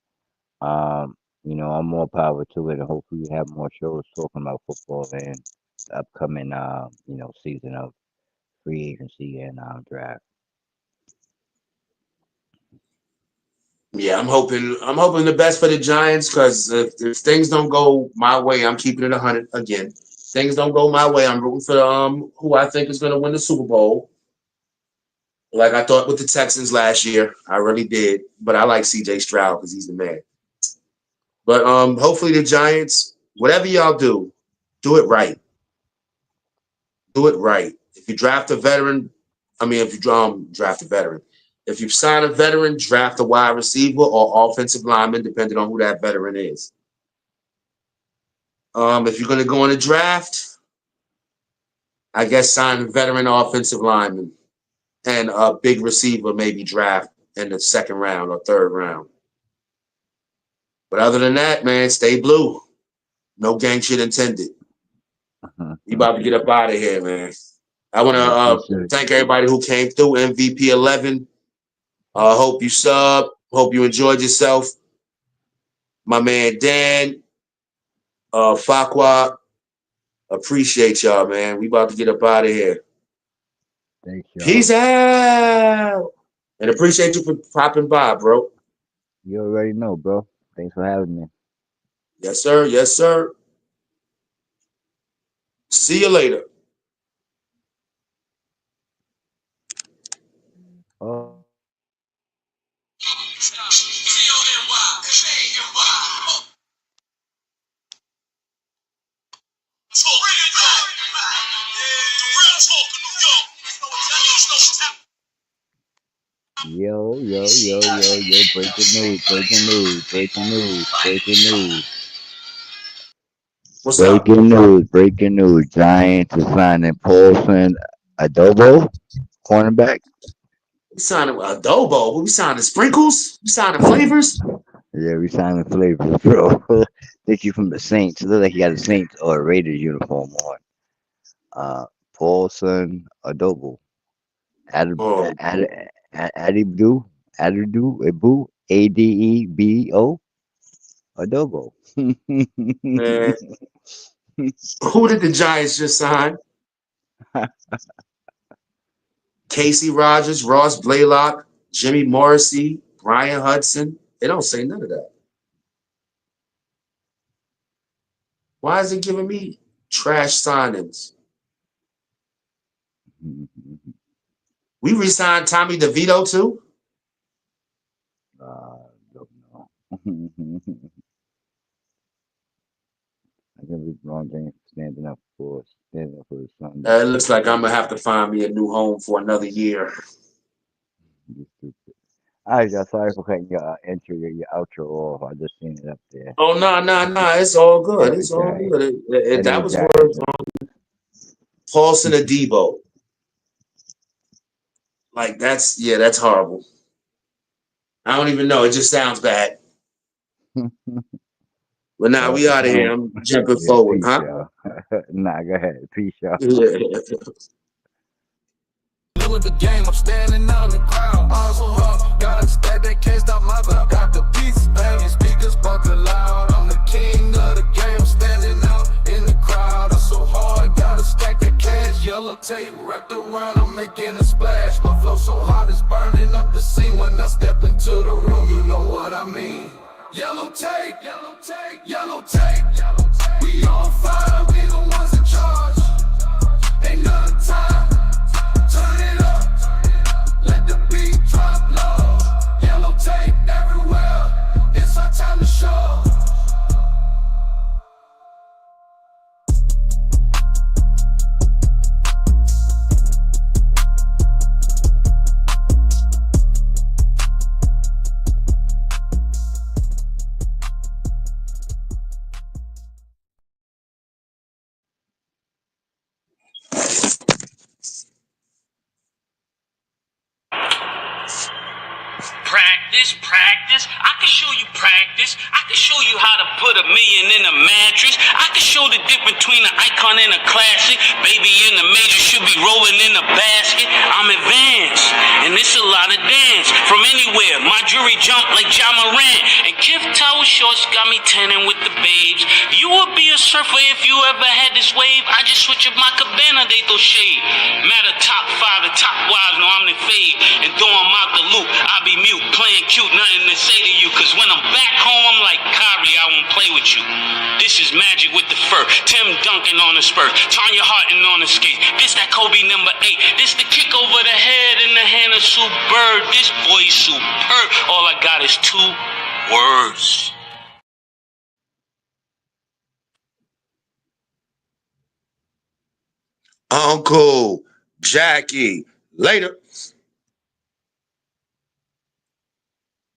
I'm more power to it, and hopefully we have more shows talking about football and the upcoming, season of free agency and draft. Yeah, I'm hoping the best for the Giants because if things don't go my way, I'm keeping it 100 again. Things don't go my way, I'm rooting for who I think is going to win the Super Bowl. Like I thought with the Texans last year, I really did. But I like C.J. Stroud because he's the man. But hopefully the Giants, whatever y'all do it right. Do it right. If you draft a veteran, if you draft a veteran, if you sign a veteran, draft a wide receiver or offensive lineman, depending on who that veteran is. If you're going to go in a draft, I guess sign a veteran offensive lineman and a big receiver, maybe draft in the second round or third round. But other than that, man, stay blue. No gang shit intended. We about to get up out of here, man. I want Yes, yes, to sir. thank everybody who came through MVP 11. Hope you sub. Hope you enjoyed yourself. My man Dan, Fakwa, appreciate y'all, man. We about to get up out of here. Thanks, Peace y'all. out. And appreciate you for popping by, bro. You already know, bro. Thanks for having me. Yes, sir. Yes, sir. See you later. Oh. Yo, breaking news, breaking news, breaking news, breaking news. What's up? Breaking news. Giants is signing Paulson Adobo, cornerback. We signing adobo. We signing sprinkles. We signing flavors. Yeah, we signing flavors, bro. Think you from the Saints. It look like you got a Saints or a Raiders uniform on. Uh, Paulson Adobo. Oh, Adibdu, Abu, Adebo, Adobo. man. Who did the Giants just sign? Casey Rogers, Ross Blaylock, Jimmy Morrissey, Brian Hudson. They don't say none of that. Why is it giving me trash signings? We re-signed Tommy DeVito too. Don't know. I can be wrong James standing up for his son. It looks like I'm gonna have to find me a new home for another year. You stupid. All right, y'all. Sorry for cutting your intro, your outro off. I just seen it up there. Oh no! It's all good. It's all Anyway, good. That anyway, was Giants. worth Paulson Adebo. Like that's horrible. I don't even know. It just sounds bad. But now we out of here. I'm jumping Yeah, forward, peace, huh? y'all. Nah, go ahead. Peace, y'all. Yeah. Middle of the game, I'm standing out in the crowd. Arms so hard, gotta stack that can't stop my vibe. Got the beats banging, speakers bumping loud. I'm the king of the game, standing out in the crowd. I'm so hard, gotta stack that cash. Yellow tape wrapped around, I'm making a splash. My flow so hot, it's burning up the scene. When I step into the room, you know what I mean. Yellow tape, yellow tape, yellow tape, yellow tape. We on fire, we the ones in charge. Ain't none time. Turn it up, let the beat drop low. Yellow tape everywhere, it's our time to show. Practice. I can show you practice. I can show you how to put a million in a mattress. I can show the difference between an icon and a classic. Baby in the major should be rolling in a basket. I'm advanced, and it's a lot of dance. From anywhere, my jewelry jump like Ja Morant. And Kif Tower shorts got me tanning with the babes. You would be a surfer if you ever had this wave. I just switch up my cabana, they throw shade. Matter top 5 and top wives, no I'm the fade. And throw 'em out the loop, I be mute, playing cute, nothing to say to you. Cause when I'm back home, I'm like Kyrie, I won't play with you. This is magic with the fur. Tim Duncan on the spur. Tanya Harton on the skate. This that Kobe number 8. This the kick over the head in the hand of Sue Bird. This boy's superb. All I got is 2 words. Uncle Jackie. Later.